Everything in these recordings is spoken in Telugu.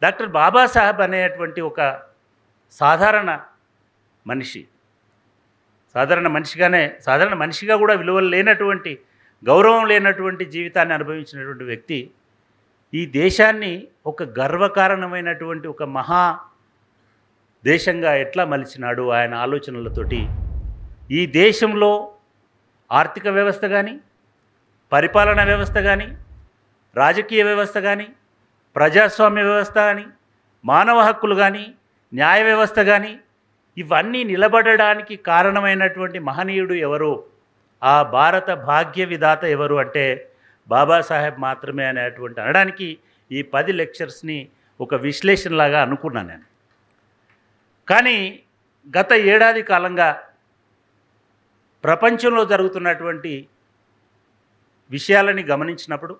డాక్టర్ బాబాసాహెబ్ అనేటువంటి ఒక సాధారణ మనిషి, సాధారణ మనిషిగా కూడా విలువలు లేనటువంటి, గౌరవం లేనటువంటి జీవితాన్ని అనుభవించినటువంటి వ్యక్తి ఈ దేశాన్ని ఒక గర్వకారణమైనటువంటి ఒక మహా దేశంగా ఎట్లా మలిచినాడు ఆయన ఆలోచనలతోటి. ఈ దేశంలో ఆర్థిక వ్యవస్థ కానీ, పరిపాలనా వ్యవస్థ కానీ, రాజకీయ వ్యవస్థ కానీ, ప్రజాస్వామ్య వ్యవస్థ కానీ, మానవ హక్కులు కానీ, న్యాయ వ్యవస్థ కానీ, ఇవన్నీ నిలబడడానికి కారణమైనటువంటి మహనీయుడు ఎవరు, ఆ భారత భాగ్య విధాత ఎవరు అంటే బాబాసాహెబ్ మాత్రమే అనేటువంటి అనడానికి ఈ 10 లెక్చర్స్ని ఒక విశ్లేషణలాగా అనుకున్నాను నేను. కానీ గత ఏడాది కాలంగా ప్రపంచంలో జరుగుతున్నటువంటి విషయాలని గమనించినప్పుడు,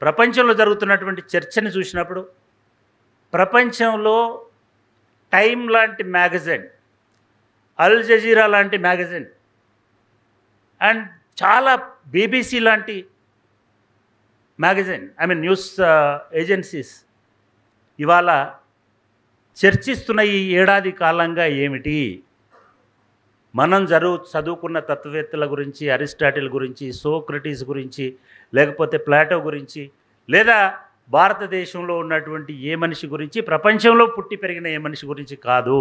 ప్రపంచంలో జరుగుతున్నటువంటి చర్చని చూసినప్పుడు, ప్రపంచంలో టైమ్ లాంటి మ్యాగజైన్, అల్ జజీరా లాంటి మ్యాగజైన్ అండ్ చాలా బీబీసీ లాంటి మ్యాగజైన్, న్యూస్ ఏజెన్సీస్ ఇవాళ చర్చిస్తున్న ఈ ఏడాది కాలంగా ఏమిటి, మనం చదువుకున్న తత్వవేత్తల గురించి, అరిస్టాటిల్ గురించి, సోక్రటీస్ గురించి, లేకపోతే ప్లాటో గురించి, లేదా భారతదేశంలో ఉన్నటువంటి ఏ మనిషి గురించి, ప్రపంచంలో పుట్టి పెరిగిన ఏ మనిషి గురించి కాదు,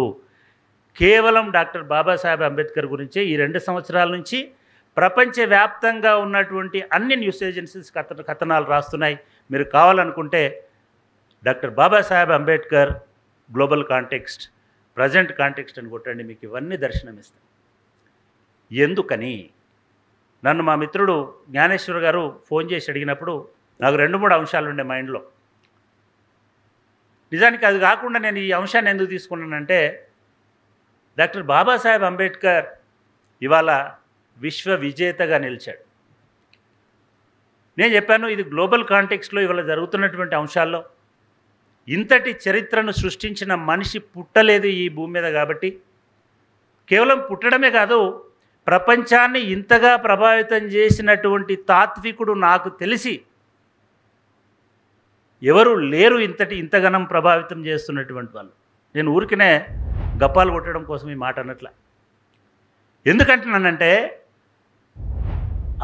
కేవలం డాక్టర్ బాబాసాహెబ్ అంబేద్కర్ గురించే ఈ 2 సంవత్సరాల నుంచి ప్రపంచవ్యాప్తంగా ఉన్నటువంటి అన్ని న్యూస్ ఏజెన్సీస్ కథనాలు రాస్తున్నాయి. మీరు కావాలనుకుంటే doctor Babasaheb Ambedkar global context, present context అని కొట్టండి, మీకు ఇవన్నీ దర్శనమిస్తాయి. ఎందుకని నన్ను మా మిత్రుడు జ్ఞానేశ్వర్ గారు ఫోన్ చేసి అడిగినప్పుడు నాకు 2-3 అంశాలు ఉండే మైండ్లో. నిజానికి అది కాకుండా నేను ఈ అంశాన్ని ఎందుకు తీసుకున్నానంటే, డాక్టర్ బాబాసాహెబ్ అంబేద్కర్ ఇవాళ విశ్వ విజేతగా నిలిచాడు. నేను చెప్పాను, ఇది గ్లోబల్ కాంటెక్స్ట్లో ఇవాళ జరుగుతున్నటువంటి అంశాల్లో ఇంతటి చరిత్రను సృష్టించిన మనిషి పుట్టలేదు ఈ భూమి మీద. కాబట్టి కేవలం పుట్టడమే కాదు, ప్రపంచాన్ని ఇంతగా ప్రభావితం చేసినటువంటి తాత్వికుడు నాకు తెలిసి ఎవరు లేరు ఇంతగనం ప్రభావితం చేస్తున్నటువంటి వాళ్ళు. నేను ఊరికనే గప్పాలు కొట్టడం కోసం ఈ మాట అన్నట్ల. ఎందుకంటున్నానంటే,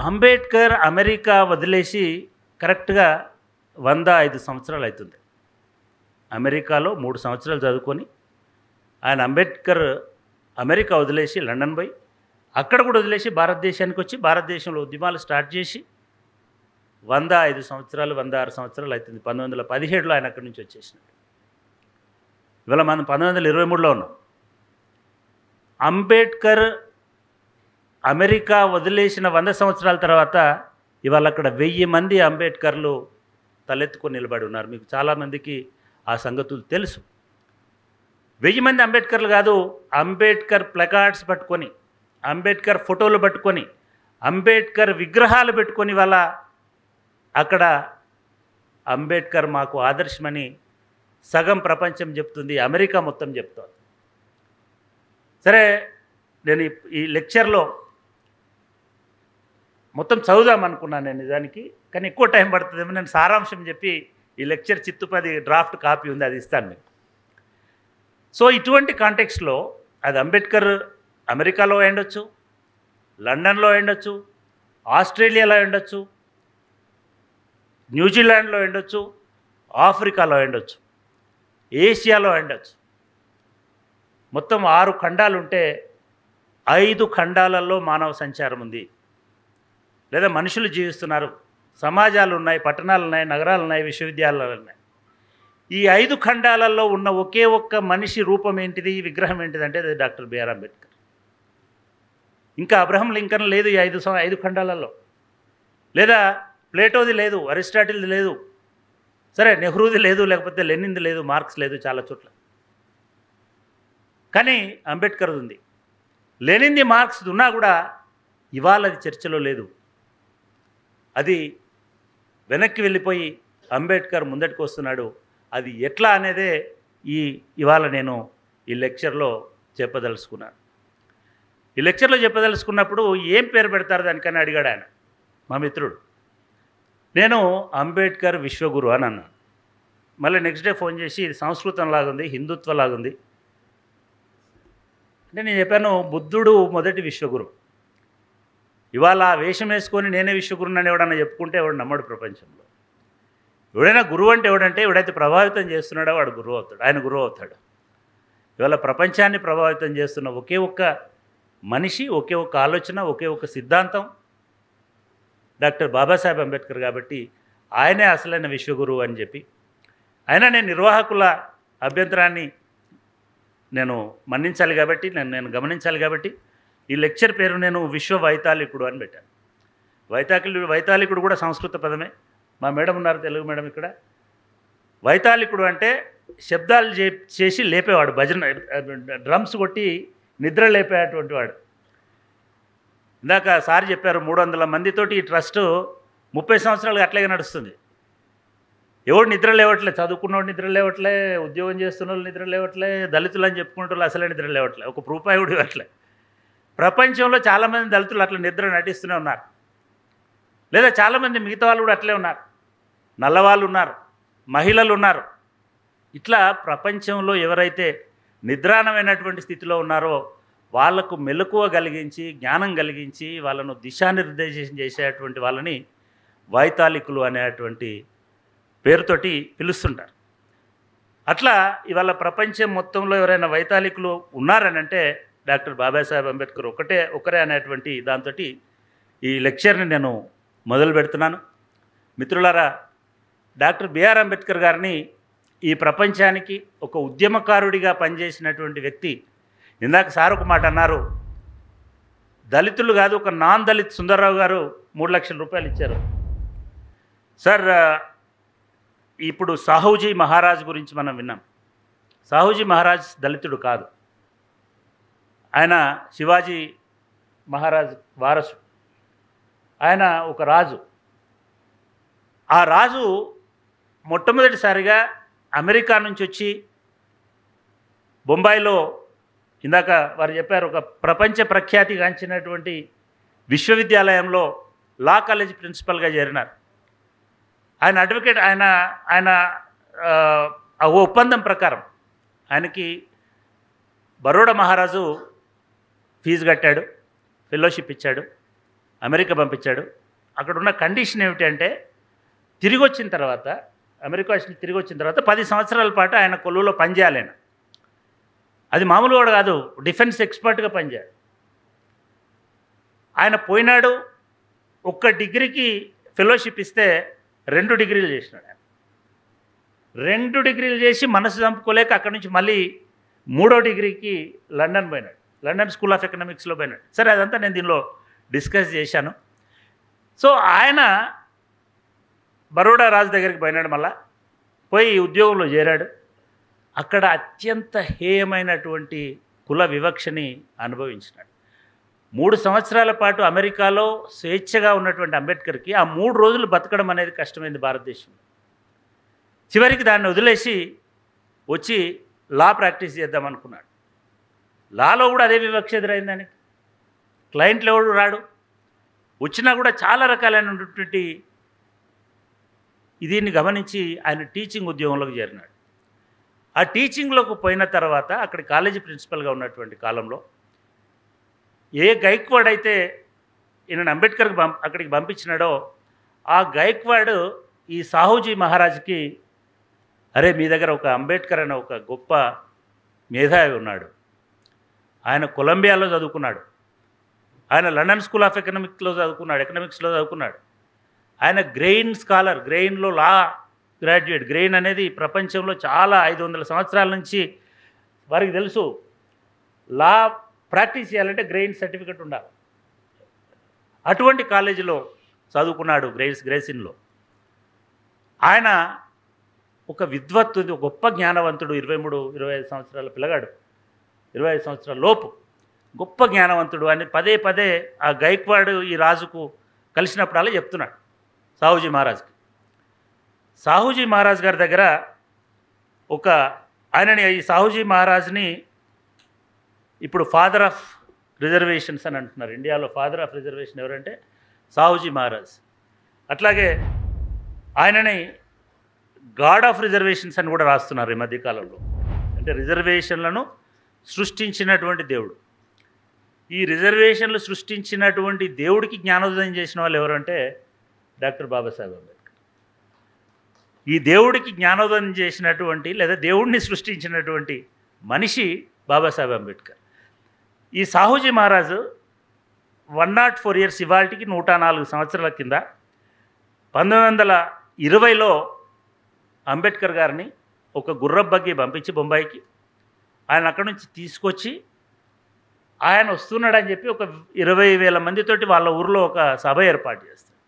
అంబేద్కర్ అమెరికా వదిలేసి కరెక్ట్గా 105 సంవత్సరాలు అవుతుంది. అమెరికాలో 3 సంవత్సరాలు చదువుకొని ఆయన అంబేద్కర్ అమెరికా వదిలేసి లండన్ పోయి, అక్కడ కూడా వదిలేసి భారతదేశానికి వచ్చి భారతదేశంలో ఉద్యమాలు స్టార్ట్ చేసి 105 సంవత్సరాలు 106 సంవత్సరాలు అవుతుంది. 1917లో ఆయన అక్కడి నుంచి వచ్చేసినాడు. ఇవాళ మనం 1923లో ఉన్నాం. అంబేద్కర్ అమెరికా వదిలేసిన 100 సంవత్సరాల తర్వాత ఇవాళ అక్కడ 1000 మంది అంబేద్కర్లు తలెత్తుకొని నిలబడి ఉన్నారు. మీకు చాలామందికి ఆ సంగతులు తెలుసు. 1000 మంది అంబేద్కర్లు కాదు, అంబేద్కర్ ప్లకార్డ్స్ పట్టుకొని, అంబేద్కర్ ఫోటోలు పట్టుకొని, అంబేద్కర్ విగ్రహాలు పెట్టుకొని వాళ్ళ అక్కడ అంబేద్కర్ మాకు ఆదర్శమని సగం ప్రపంచం చెప్తుంది, అమెరికా మొత్తం చెప్తోంది. సరే, నేను ఈ లెక్చర్లో మొత్తం చదువుదాం అనుకున్నాను నేను నిజానికి, కానీ ఎక్కువ టైం పడుతుందేమో. నేను సారాంశం చెప్పి ఈ లెక్చర్ చిత్తుపది డ్రాఫ్ట్ కాపీ ఉంది, అది ఇస్తాను మీకు. సో ఇటువంటి కాంటెక్స్ట్లో అది అంబేద్కర్ అమెరికాలో ఉండొచ్చు, లండన్లో ఉండొచ్చు, ఆస్ట్రేలియాలో ఉండొచ్చు, న్యూజిలాండ్లో ఉండొచ్చు, ఆఫ్రికాలో ఉండొచ్చు, ఏషియాలో ఉండొచ్చు. మొత్తం 6 ఖండాలు ఉంటే 5 ఖండాలలో మానవ సంచారం ఉంది, లేదా మనుషులు జీవిస్తున్నారు, సమాజాలు ఉన్నాయి, పట్టణాలు ఉన్నాయి, నగరాలు ఉన్నాయి, విశ్వవిద్యాలయాలు ఉన్నాయి. ఈ 5 ఖండాలలో ఉన్న ఒకే ఒక్క మనిషి రూపం ఏంటిది, విగ్రహం ఏంటిది అంటే అది డాక్టర్ బిఆర్ అంబేద్కర్. ఇంకా అబ్రహం లింకన్ లేదు ఈ 5 ఖండాలలో, లేదా ప్లేటోది లేదు, అరిస్టాటిల్ది లేదు, సరే నెహ్రూది లేదు, లేకపోతే లెనిన్ది లేదు, మార్క్స్ లేదు చాలా చోట్ల. కానీ అంబేద్కర్ది ఉంది. లెనిన్ది మార్క్స్ది ఉన్నా కూడా ఇవాళ అది చర్చలో లేదు. అది వెనక్కి వెళ్ళిపోయి అంబేద్కర్ ముందటికి వస్తున్నాడు. అది ఎట్లా అనేదే ఇవాళ నేను ఈ లెక్చర్లో చెప్పదలుచుకున్నాను. ఈ లెక్చర్లో చెప్పదలుచుకున్నప్పుడు ఏం పేరు పెడతారు దానికని అడిగాడు ఆయన, మా మిత్రుడు. నేను అంబేద్కర్ విశ్వగురు అని అన్నాను. మళ్ళీ నెక్స్ట్ డే ఫోన్ చేసి ఇది సంస్కృతం లాగుంది, హిందుత్వ లాగుంది అంటే నేను చెప్పాను, బుద్ధుడు మొదటి విశ్వగురు. ఇవాళ వేషం వేసుకొని నేనే విశ్వగురునని ఎవడన్నా చెప్పుకుంటే ఎవడు నమ్మడు ప్రపంచంలో. ఎవడైనా గురువు అంటే ఎవడంటే ఎవడైతే ప్రభావితం చేస్తున్నాడో వాడు గురువు అవుతాడు, ఆయన గురువు అవుతాడు. ఇవాళ ప్రపంచాన్ని ప్రభావితం చేస్తున్న ఒకే ఒక్క మనిషి, ఒకే ఒక్క ఆలోచన, ఒకే ఒక్క సిద్ధాంతం డాక్టర్ బాబాసాహెబ్ అంబేద్కర్. కాబట్టి ఆయనే అసలైన విశ్వగురువు అని చెప్పి, అయినా నేను నిర్వాహకుల అభ్యంతరాన్ని నేను మన్నించాలి కాబట్టి, నేను గమనించాలి కాబట్టి ఈ లెక్చర్ పేరు నేను విశ్వ వైతాళికుడు అని పెట్టాను. వైతాళికుడు కూడా సంస్కృత పదమే. మా మేడం ఉన్నారు, తెలుగు మేడం ఇక్కడ. వైతాళికుడు అంటే శబ్దాలు చేసి లేపేవాడు, భజన డ్రమ్స్ కొట్టి నిద్ర లేపేటువంటి వాడు. ఇందాక సార్ చెప్పారు 300 మందితోటి ఈ ట్రస్ట్ 30 సంవత్సరాలుగా అట్లాగే నడుస్తుంది. ఎవడు నిద్ర లేవట్లే, చదువుకున్నవాడు నిద్ర లేవట్లే, ఉద్యోగం చేస్తున్న వాళ్ళు నిద్ర లేవట్లే, దళితులు అని చెప్పుకుంటే వాళ్ళు అసలే నిద్ర లేవట్లే, ఒక రూపాయి కూడా ఇవ్వట్లే. ప్రపంచంలో చాలామంది దళితులు అట్లా నిద్ర నటిస్తూనే ఉన్నారు, లేదా చాలామంది మిగతా వాళ్ళు కూడా అట్లే ఉన్నారు. నల్లవాళ్ళు ఉన్నారు, మహిళలు ఉన్నారు. ఇట్లా ప్రపంచంలో ఎవరైతే నిద్రాణమైనటువంటి స్థితిలో ఉన్నారో వాళ్లకు మెలకువ కలిగించి, జ్ఞానం కలిగించి, వాళ్ళను దిశానిర్దేశం చేసేటువంటి వాళ్ళని వైతాళికులు అనేటువంటి పేరుతోటి పిలుస్తుంటారు. అట్లా ఇవాళ ప్రపంచం మొత్తంలో ఎవరైనా వైతాళికులు ఉన్నారనంటే డాక్టర్ బాబాసాహెబ్ అంబేద్కర్ ఒకరే అనేటువంటి దాంతో ఈ లెక్చర్ని నేను మొదలు పెడుతున్నాను. మిత్రులారా, డాక్టర్ బిఆర్ అంబేద్కర్ గారిని ఈ ప్రపంచానికి ఒక ఉద్యమకారుడిగా పనిచేసినటువంటి వ్యక్తి. ఇందాక సార్ ఒక మాట అన్నారు, దళితులు కాదు, ఒక నాన్ దళిత్ సుందర్రావు గారు 3 లక్షల రూపాయలు ఇచ్చారు. సార్, ఇప్పుడు సాహూజీ మహారాజ్ గురించి మనం విన్నాం. సాహూజీ మహారాజ్ దళితుడు కాదు, ఆయన శివాజీ మహారాజ్ వారసు. ఆయన ఒక రాజు. ఆ రాజు మొట్టమొదటిసారిగా అమెరికా నుంచి వచ్చి బొంబాయిలో, ఇందాక వారు చెప్పారు, ఒక ప్రపంచ ప్రఖ్యాతిగాంచినటువంటి విశ్వవిద్యాలయంలో లా కాలేజ్ ప్రిన్సిపల్గా చేరినారు. ఆయన అడ్వకేట్. ఆయన ఒప్పందం ప్రకారం ఆయనకి బరోడా మహారాజు ఫీజు కట్టాడు, ఫెలోషిప్ ఇచ్చాడు, అమెరికా పంపించాడు. అక్కడ ఉన్న కండిషన్ ఏమిటంటే తిరిగి వచ్చిన తర్వాత, అమెరికా తిరిగి వచ్చిన తర్వాత 10 సంవత్సరాల పాటు ఆయన కొలువులో పనిచేయాలి. అది మామూలు కూడా కాదు, డిఫెన్స్ ఎక్స్పర్ట్గా పనిచేయాలి. ఆయన పోయినాడు, 1 డిగ్రీకి ఫెలోషిప్ ఇస్తే 2 డిగ్రీలు చేసినాడు. ఆయన 2 డిగ్రీలు చేసి మనసు చంపుకోలేక అక్కడి నుంచి మళ్ళీ 3వ డిగ్రీకి లండన్ పోయినాడు, లండన్ స్కూల్ ఆఫ్ ఎకనామిక్స్లో పోయినాడు. సరే, అదంతా నేను దీనిలో డిస్కస్ చేశాను. సో ఆయన బరోడా రాజు దగ్గరికి పోయినాడు, మళ్ళా పోయి ఉద్యోగంలో చేరాడు. అక్కడ అత్యంత హేయమైనటువంటి కుల వివక్షని అనుభవించినాడు. 3 సంవత్సరాల పాటు అమెరికాలో స్వేచ్ఛగా ఉన్నటువంటి అంబేద్కర్కి ఆ 3 రోజులు బతకడం అనేది కష్టమైంది భారతదేశంలో. చివరికి దాన్ని వదిలేసి వచ్చి లా ప్రాక్టీస్ చేద్దాం అనుకున్నాడు. లాలో కూడా అదే వివక్ష ఎదురైంది దానికి. క్లయింట్లు ఎవడు రాడు, వచ్చినా కూడా చాలా రకాలైనటువంటి దీన్ని గమనించి ఆయన టీచింగ్ ఉద్యోగంలోకి చేరినాడు. ఆ టీచింగ్లోకి పోయిన తర్వాత అక్కడ కాలేజీ ప్రిన్సిపల్గా ఉన్నటువంటి కాలంలో ఏ గైక్వాడ్ అయితే ఈయన అంబేద్కర్కి అక్కడికి పంపించినాడో ఆ గైక్వాడ్ ఈ సాహూజీ మహారాజ్కి, అరే మీ దగ్గర ఒక అంబేద్కర్ అనే ఒక గొప్ప మేధావి ఉన్నాడు, ఆయన కొలంబియాలో చదువుకున్నాడు, ఆయన లండన్ స్కూల్ ఆఫ్ ఎకనామిక్స్లో చదువుకున్నాడు, ఆయన గ్రెయిన్ స్కాలర్, గ్రెయిన్లో లా గ్రాడ్యుయేట్. గ్రెయిన్ అనేది ప్రపంచంలో చాలా 500 సంవత్సరాల నుంచి వారికి తెలుసు, లా ప్రాక్టీస్ చేయాలంటే గ్రెయిన్ సర్టిఫికెట్ ఉండాలి. అటువంటి కాలేజీలో చదువుకున్నాడు, గ్రేసిన్లో. ఆయన ఒక విద్వత్తుది, ఒక గొప్ప జ్ఞానవంతుడు. 23-25 సంవత్సరాల పిల్లగాడు, 25 సంవత్సరాల లోపు గొప్ప జ్ఞానవంతుడు అని పదే పదే ఆ గైక్వాడ్ ఈ రాజుకు కలిసినప్పుడల్లా చెప్తున్నాడు సాహూజీ మహారాజ్కి. సాహూజీ మహారాజ్ గారి దగ్గర ఈ సాహూజీ మహారాజ్ని ఇప్పుడు ఫాదర్ ఆఫ్ రిజర్వేషన్స్ అని అంటున్నారు. ఇండియాలో ఫాదర్ ఆఫ్ రిజర్వేషన్ ఎవరంటే సాహూజీ మహారాజ్. అట్లాగే ఆయనని గాడ్ ఆఫ్ రిజర్వేషన్స్ అని కూడా రాస్తున్నారు ఈ మధ్యకాలంలో. అంటే రిజర్వేషన్లను సృష్టించినటువంటి దేవుడు. ఈ రిజర్వేషన్లు సృష్టించినటువంటి దేవుడికి జ్ఞానోదయం చేసిన వాళ్ళు ఎవరంటే డాక్టర్ బాబాసాహెబ్ అంబేద్కర్. ఈ దేవుడికి జ్ఞానోదయం చేసినటువంటి లేదా దేవుడిని సృష్టించినటువంటి మనిషి బాబాసాహెబ్ అంబేద్కర్. ఈ సాహుజీ మహారాజు 104 ఇయర్స్ ఇవాళకి 104 సంవత్సరాల కింద 1920లో అంబేద్కర్ గారిని ఒక గుర్రపు బగ్గి పంపించి బొంబాయికి ఆయన అక్కడి నుంచి తీసుకొచ్చి ఆయన వస్తున్నాడని చెప్పి ఒక 20,000 మందితోటి వాళ్ళ ఊరిలో ఒక సభ ఏర్పాటు చేస్తారు.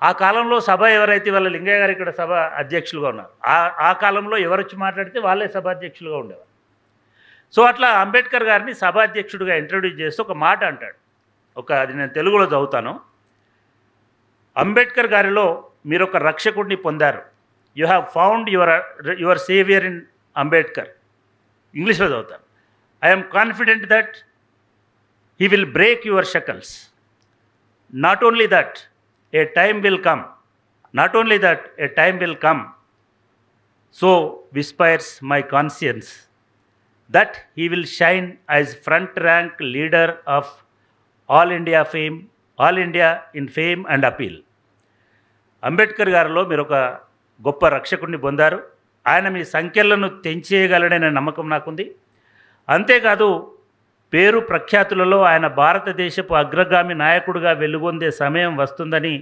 ఆ కాలంలో సభ ఎవరైతే వాళ్ళ లింగయ్య గారు ఇక్కడ సభ అధ్యక్షులుగా ఉన్నారు, ఆ కాలంలో ఎవరు వచ్చి మాట్లాడితే వాళ్ళే సభాధ్యక్షులుగా ఉండేవారు. సో అట్లా అంబేద్కర్ గారిని సభాధ్యక్షుడిగా ఇంట్రడ్యూస్ చేస్తూ ఒక మాట అంటాడు. అది నేను తెలుగులో చదువుతాను. అంబేద్కర్ గారిలో మీరు ఒక రక్షకుడిని పొందారు. You have found your saviour in Ambedkar. ఇంగ్లీష్లో చదువుతాను. I am confident that he will break your shackles. Not only that, a time will come. Not only that, a time will come. So whispers my conscience that he will shine as front rank leader of all India in fame and appeal. Ambedkar గారిలో మీరు ఒక గొప్ప రక్షకుడిని పొందారు. ఆయన మీ సంఖ్యలను తెంచేయగలడనే నమ్మకం నాకుంది. అంతేకాదు పేరు ప్రఖ్యాతులలో ఆయన భారతదేశపు అగ్రగామి నాయకుడిగా వెలుగొందే సమయం వస్తుందని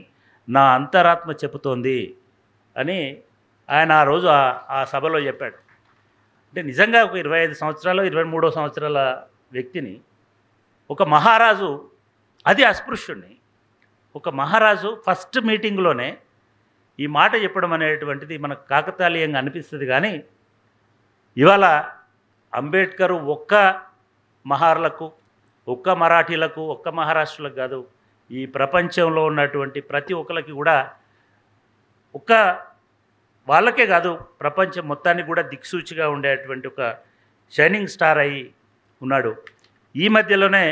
నా అంతరాత్మ చెబుతోంది అని ఆయన ఆ రోజు ఆ సభలో చెప్పాడు. అంటే నిజంగా ఒక 25 సంవత్సరాలు 23 సంవత్సరాల వ్యక్తిని ఒక మహారాజు, అది అస్పృశ్యుణ్ణి, ఒక మహారాజు ఫస్ట్ మీటింగ్లోనే ఈ మాట చెప్పడం అనేటువంటిది మనకు కాకతాళీయంగా అనిపిస్తుంది. కానీ ఇవాళ అంబేద్కర్ ఒక్క మహార్లకు, ఒక్క మరాఠీలకు, ఒక్క మహారాష్ట్రలకు కాదు, ఈ ప్రపంచంలో ఉన్నటువంటి ప్రతి ఒక్కరికి కూడా, ఒక్క వాళ్ళకే కాదు ప్రపంచం మొత్తానికి కూడా దిక్సూచిగా ఉండేటువంటి ఒక షైనింగ్ స్టార్ అయి ఉన్నాడు. ఈ మధ్యలోనే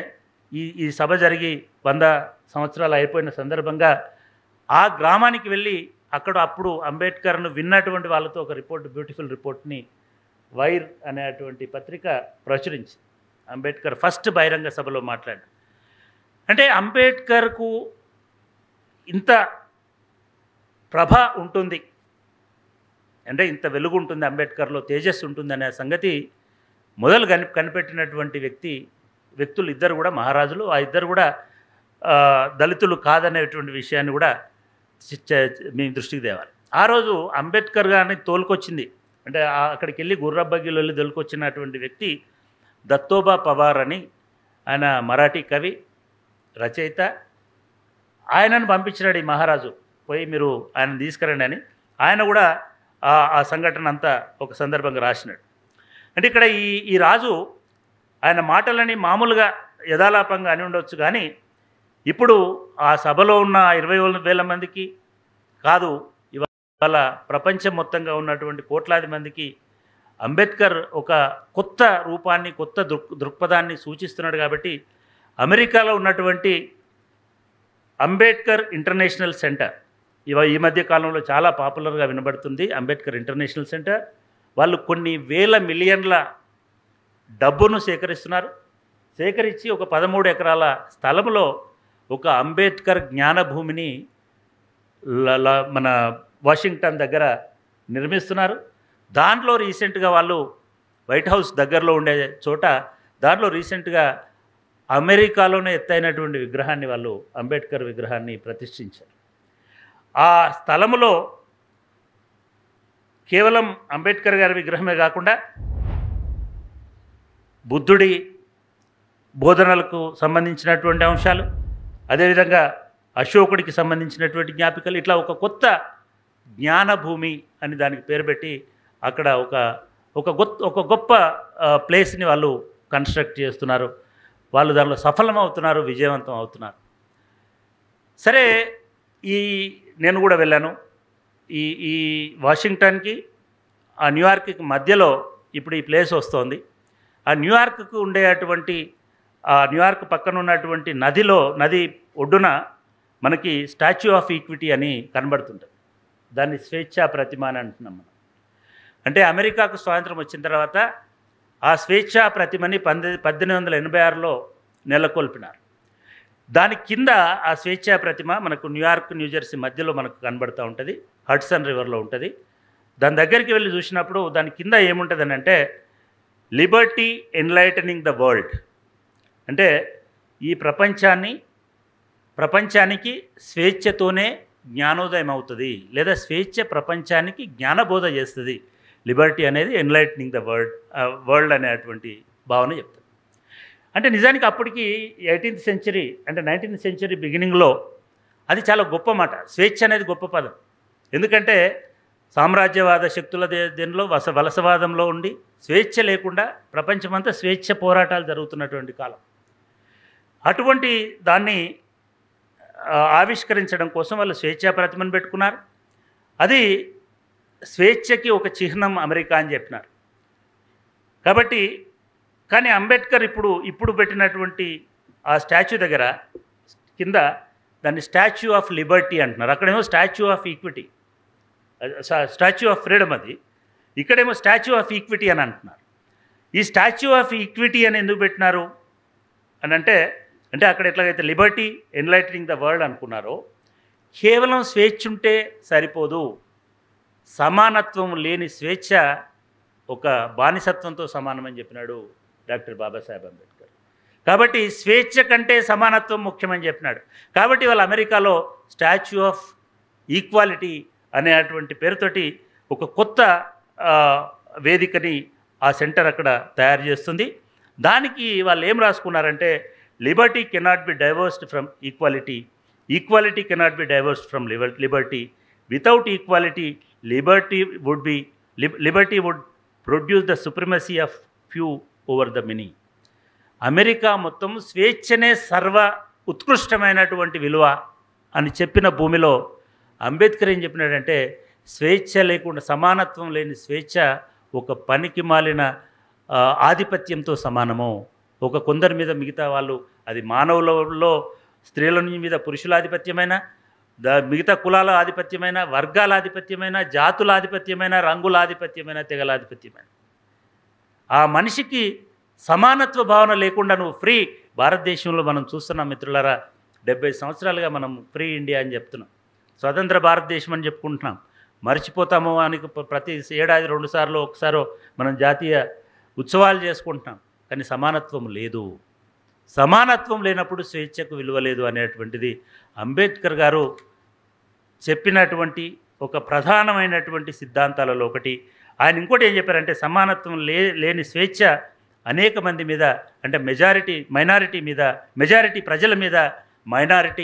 ఈ సభ జరిగి 100 సంవత్సరాలు అయిపోయిన సందర్భంగా ఆ గ్రామానికి వెళ్ళి అప్పుడు అంబేద్కర్ను విన్నటువంటి వాళ్ళతో ఒక రిపోర్ట్, బ్యూటిఫుల్ రిపోర్ట్ని వైర్ అనేటువంటి పత్రిక ప్రచురించి అంబేద్కర్ ఫస్ట్ బహిరంగ సభలో మాట్లాడాడు. అంటే అంబేద్కర్కు ఇంత ప్రభ ఉంటుంది, అంటే ఇంత వెలుగు ఉంటుంది, అంబేద్కర్లో తేజస్సు ఉంటుంది అనే సంగతి మొదలు కనిపెట్టినటువంటి వ్యక్తులు ఇద్దరు కూడా మహారాజులు. ఆ ఇద్దరు కూడా దళితులు కాదనేటువంటి విషయాన్ని కూడా మీ దృష్టికి తేవాలి. ఆ రోజు అంబేద్కర్ గారిని తోలుకొచ్చింది, అంటే అక్కడికి వెళ్ళి గుర్రబగ్గిలో వెళ్ళి తోలుకొచ్చినటువంటి వ్యక్తి దత్తోబా పవార్ అని, ఆయన మరాఠీ కవి, రచయిత. ఆయనను పంపించినాడు ఈ మహారాజు, పోయి మీరు ఆయన తీసుకురండి అని. ఆయన కూడా ఆ సంఘటన అంతా ఒక సందర్భంగా రాసినాడు. అంటే ఇక్కడ ఈ రాజు ఆయన మాటలని మామూలుగా యథాలాపంగా అని ఉండొచ్చు, కానీ ఇప్పుడు ఆ సభలో ఉన్న 20,000 మందికి కాదు, ఇవాళ ప్రపంచం మొత్తంగా ఉన్నటువంటి కోట్లాది మందికి అంబేద్కర్ ఒక కొత్త రూపాన్ని, కొత్త దృక్పథాన్ని సూచిస్తున్నాడు. కాబట్టి అమెరికాలో ఉన్నటువంటి అంబేద్కర్ ఇంటర్నేషనల్ సెంటర్ ఈ మధ్య కాలంలో చాలా పాపులర్గా వినబడుతుంది. అంబేద్కర్ ఇంటర్నేషనల్ సెంటర్ వాళ్ళు కొన్ని వేల మిలియన్ల డబ్బును సేకరిస్తున్నారు. సేకరించి ఒక 13 ఎకరాల స్థలంలో ఒక అంబేద్కర్ జ్ఞానభూమిని మన వాషింగ్టన్ దగ్గర నిర్మిస్తున్నారు. దాంట్లో రీసెంట్గా వాళ్ళు వైట్ హౌస్ దగ్గరలో ఉండే చోట దాంట్లో రీసెంట్గా అమెరికాలోనే ఎత్తైనటువంటి విగ్రహాన్ని, వాళ్ళు అంబేద్కర్ విగ్రహాన్ని ప్రతిష్ఠించారు. ఆ స్థలంలో కేవలం అంబేద్కర్ గారి విగ్రహమే కాకుండా బుద్ధుడి బోధనలకు సంబంధించినటువంటి అంశాలు, అదేవిధంగా అశోకుడికి సంబంధించినటువంటి జ్ఞాపికలు, ఇట్లా ఒక కొత్త జ్ఞానభూమి అని దానికి పేరు పెట్టి అక్కడ ఒక గొప్ప ప్లేస్ని వాళ్ళు కన్స్ట్రక్ట్ చేస్తున్నారు. వాళ్ళు దానిలో సఫలమవుతున్నారు, విజయవంతం అవుతున్నారు. సరే, నేను కూడా వెళ్ళాను ఈ వాషింగ్టన్కి, ఆ న్యూయార్క్కి మధ్యలో ఇప్పుడు ఈ ప్లేస్ వస్తోంది. ఆ న్యూయార్క్కు ఉండేటువంటి, ఆ న్యూయార్క్ పక్కన ఉన్నటువంటి నది ఒడ్డున మనకి స్టాచ్యూ ఆఫ్ ఈక్విటీ అని కనబడుతుంటుంది. దాన్ని స్వేచ్ఛా ప్రతిమ అని అంటున్నాం మనం. అంటే అమెరికాకు స్వాతంత్రం వచ్చిన తర్వాత ఆ స్వేచ్ఛా ప్రతిమని 1886లో నెలకొల్పినారు. దాని కింద ఆ స్వేచ్ఛా ప్రతిమ మనకు న్యూయార్క్ న్యూజెర్సీ మధ్యలో మనకు కనబడుతూ ఉంటుంది, హడ్సన్ రివర్లో ఉంటుంది. దాని దగ్గరికి వెళ్ళి చూసినప్పుడు దాని కింద ఏముంటుందని అంటే లిబర్టీ ఎన్లైటనింగ్ ద వరల్డ్, అంటే ఈ ప్రపంచానికి స్వేచ్ఛతోనే జ్ఞానోదయం అవుతుంది, లేదా స్వేచ్ఛ ప్రపంచానికి జ్ఞానబోధ చేస్తుంది. లిబర్టీ అనేది ఎన్లైటనింగ్ ద వరల్డ్ అనేటువంటి భావన చెప్తుంది. అంటే నిజానికి అప్పటికి 18th సెంచరీ అంటే 19th సెంచరీ బిగినింగ్లో అది చాలా గొప్ప మాట. స్వేచ్ఛ అనేది గొప్ప పదం. ఎందుకంటే సామ్రాజ్యవాద శక్తుల దీనిలో వలసవాదంలో ఉండి స్వేచ్ఛ లేకుండా ప్రపంచమంతా స్వేచ్ఛ పోరాటాలు జరుగుతున్నటువంటి కాలం. అటువంటి దాన్ని ఆవిష్కరించడం కోసం వాళ్ళు స్వేచ్ఛా ప్రతిమను పెట్టుకున్నారు. అది స్వేచ్ఛకి ఒక చిహ్నం అమెరికా అని చెప్పినారు. కాబట్టి కానీ అంబేద్కర్ ఇప్పుడు పెట్టినటువంటి ఆ స్టాచ్యూ దగ్గర కింద దాన్ని స్టాచ్యూ ఆఫ్ లిబర్టీ అంటున్నారు. అక్కడేమో statue of equity, statue of freedom, అది ఇక్కడేమో స్టాచ్యూ ఆఫ్ ఈక్విటీ అని అంటున్నారు. ఈ స్టాచ్యూ ఆఫ్ ఈక్విటీ అని ఎందుకు పెట్టినారు అని అంటే అక్కడ ఎట్లాగైతే లిబర్టీ ఎన్లైటనింగ్ ద వరల్డ్ అనుకున్నారో, కేవలం స్వేచ్ఛ ఉంటే సరిపోదు, సమానత్వం లేని స్వేచ్ఛ ఒక బానిసత్వంతో సమానమని చెప్పినాడు డాక్టర్ బాబాసాహెబ్ అంబేద్కర్. కాబట్టి స్వేచ్ఛ కంటే సమానత్వం ముఖ్యమని చెప్పినాడు. కాబట్టి వాళ్ళ అమెరికాలో స్టాచ్యూ ఆఫ్ ఈక్వాలిటీ అనేటువంటి పేరుతోటి ఒక కొత్త వేదికని ఆ సెంటర్ అక్కడ తయారు చేస్తుంది. దానికి వాళ్ళు ఏం రాసుకున్నారంటే liberty cannot be divorced from equality, equality cannot be divorced from liberty, without equality liberty would produce the supremacy of few over the many. America మొత్తం స్వేచ్ఛనే సర్వ ఉత్కృష్టమైనటువంటి విలువ అని చెప్పిన భూమిలో అంబేద్కర్ ఏం చెప్పినాడంటే స్వేచ్ఛ లేకుండా, సమానత్వం లేని స్వేచ్ఛ ఒక పనికి మాలిన ఆధిపత్యంతో సమానము. ఒక కొందరి మీద మిగతా వాళ్ళు, అది మానవులలో స్త్రీల మీద పురుషుల ఆధిపత్యమైన, మిగతా కులాల ఆధిపత్యమైన, వర్గాల ఆధిపత్యమైన, జాతుల ఆధిపత్యమైన, రంగుల ఆధిపత్యమైన, తెగల ఆధిపత్యమైన, ఆ మనిషికి సమానత్వ భావన లేకుండా నువ్వు ఫ్రీ. భారతదేశంలో మనం చూస్తున్నాం మిత్రులారా, 70 సంవత్సరాలుగా మనం ఫ్రీ ఇండియా అని చెప్తున్నాం, స్వతంత్ర భారతదేశం అని చెప్పుకుంటున్నాం. మర్చిపోతామో అని ప్రతి ఏడాది 2 సార్లు ఒకసారో మనం జాతీయ ఉత్సవాలు చేసుకుంటున్నాం. కానీ సమానత్వం లేదు. సమానత్వం లేనప్పుడు స్వేచ్ఛకు విలువ లేదు అనేటువంటిది అంబేద్కర్ గారు చెప్పినటువంటి ఒక ప్రధానమైనటువంటి సిద్ధాంతాలలో ఒకటి. ఆయన ఇంకోటి ఏం చెప్పారంటే సమానత్వం లేని స్వేచ్ఛ అనేక మంది మీద, అంటే మైనారిటీ మీద, మెజారిటీ ప్రజల మీద, మైనారిటీ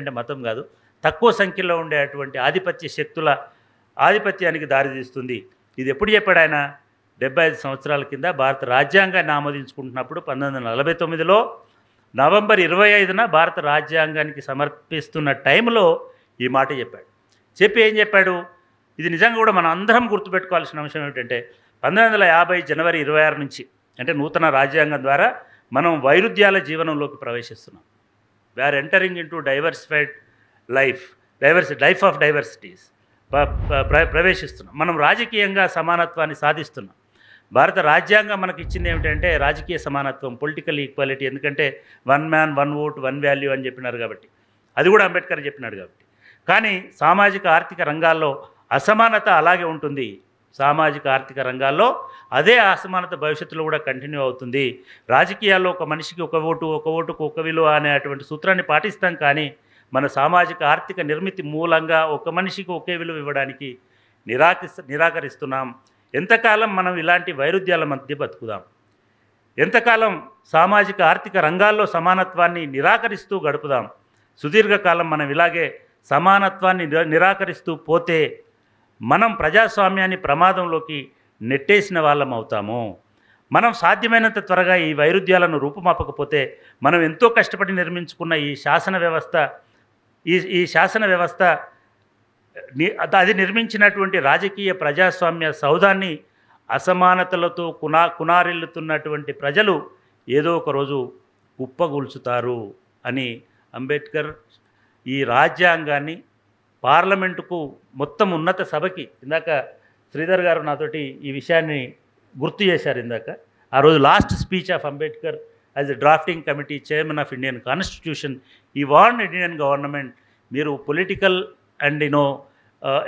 అంటే మతం కాదు, తక్కువ సంఖ్యలో ఉండేటువంటి ఆధిపత్య శక్తుల ఆధిపత్యానికి దారితీస్తుంది. ఇది ఎప్పుడు చెప్పాడు ఆయన? 75 సంవత్సరాల కింద భారత రాజ్యాంగాన్ని ఆమోదించుకుంటున్నప్పుడు 1949లో నవంబర్ 25న భారత రాజ్యాంగానికి సమర్పిస్తున్న టైంలో ఈ మాట చెప్పాడు. చెప్పి ఏం చెప్పాడు? ఇది నిజంగా కూడా మనం అందరం గుర్తుపెట్టుకోవాల్సిన అంశం ఏమిటంటే 1950 జనవరి 26 నుంచి, అంటే నూతన రాజ్యాంగం ద్వారా మనం వైరుధ్యాల జీవనంలోకి ప్రవేశిస్తున్నాం. We're entering into diversified life of diversities ప్రవేశిస్తున్నాం. మనం రాజకీయంగా సమానత్వాన్ని సాధిస్తున్నాం. భారత రాజ్యాంగం మనకి ఇచ్చింది ఏమిటంటే రాజకీయ సమానత్వం, పొలిటికల్ ఈక్వాలిటీ. ఎందుకంటే 1 మ్యాన్ 1 ఓట్ 1 వాల్యూ అని చెప్పినారు కాబట్టి, అది కూడా అంబేద్కర్ చెప్పినాడు కాబట్టి. కానీ సామాజిక ఆర్థిక రంగాల్లో అసమానత అలాగే ఉంటుంది. సామాజిక ఆర్థిక రంగాల్లో అదే అసమానత భవిష్యత్తులో కూడా కంటిన్యూ అవుతుంది. రాజకీయాల్లో ఒక మనిషికి ఒక ఓటుకు ఒక విలువ అనేటువంటి సూత్రాన్ని పాటిస్తాం. కానీ మన సామాజిక ఆర్థిక నిర్మితి మూలంగా ఒక మనిషికి ఒకే విలువ ఇవ్వడానికి నిరాకరిస్తున్నాం. ఎంతకాలం మనం ఇలాంటి వైరుధ్యాల మధ్య బతుకుదాం? ఎంతకాలం సామాజిక ఆర్థిక రంగాల్లో సమానత్వాన్ని నిరాకరిస్తూ గడుపుదాం? సుదీర్ఘకాలం మనం ఇలాగే సమానత్వాన్ని నిరాకరిస్తూ పోతే మనం ప్రజాస్వామ్యాన్ని ప్రమాదంలోకి నెట్టేసిన వాళ్ళం అవుతాము. మనం సాధ్యమైనంత త్వరగా ఈ వైరుధ్యాలను రూపుమాపకపోతే మనం ఎంతో కష్టపడి నిర్మించుకున్న ఈ శాసన వ్యవస్థ అది నిర్మించినటువంటి రాజకీయ ప్రజాస్వామ్య సౌధాన్ని అసమానతలతో కునారిల్లుతున్నటువంటి ప్రజలు ఏదో ఒక రోజు కుప్పగూల్చుతారు అని అంబేద్కర్ ఈ రాజ్యాంగాన్ని పార్లమెంటుకు మొత్తం ఉన్నత సభకి ఇందాక శ్రీధర్ గారు నాతోటి ఈ విషయాన్ని గుర్తు చేశారు ఇందాక. ఆ రోజు last speech of Ambedkar as a drafting committee chairman of Indian constitution ఈ వార్న్ ఇండియన్ గవర్నమెంట్, మీరు పొలిటికల్ అండ్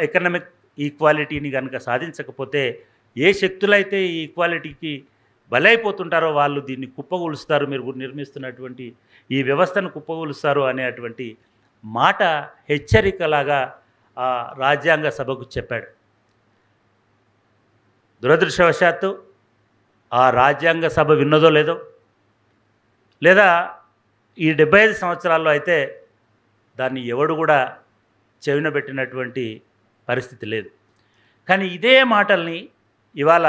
ఎకనామిక్ ఈక్వాలిటీని కనుక సాధించకపోతే ఏ శక్తులైతే ఈ ఈక్వాలిటీకి బలైపోతుంటారో వాళ్ళు దీన్ని కుప్పగొలుస్తారు, మీరు నిర్మిస్తున్నటువంటి ఈ వ్యవస్థను కుప్పగొలుస్తారు అనేటువంటి మాట హెచ్చరికలాగా ఆ రాజ్యాంగ సభకు చెప్పాడు. దురదృష్టవశాత్తు ఆ రాజ్యాంగ సభ విన్నదో లేదో, లేదా ఈ 75 సంవత్సరాల్లో అయితే దాన్ని ఎవడు కూడా చెవిన పెట్టినటువంటి పరిస్థితి లేదు. కానీ ఇదే మాటల్ని ఇవాళ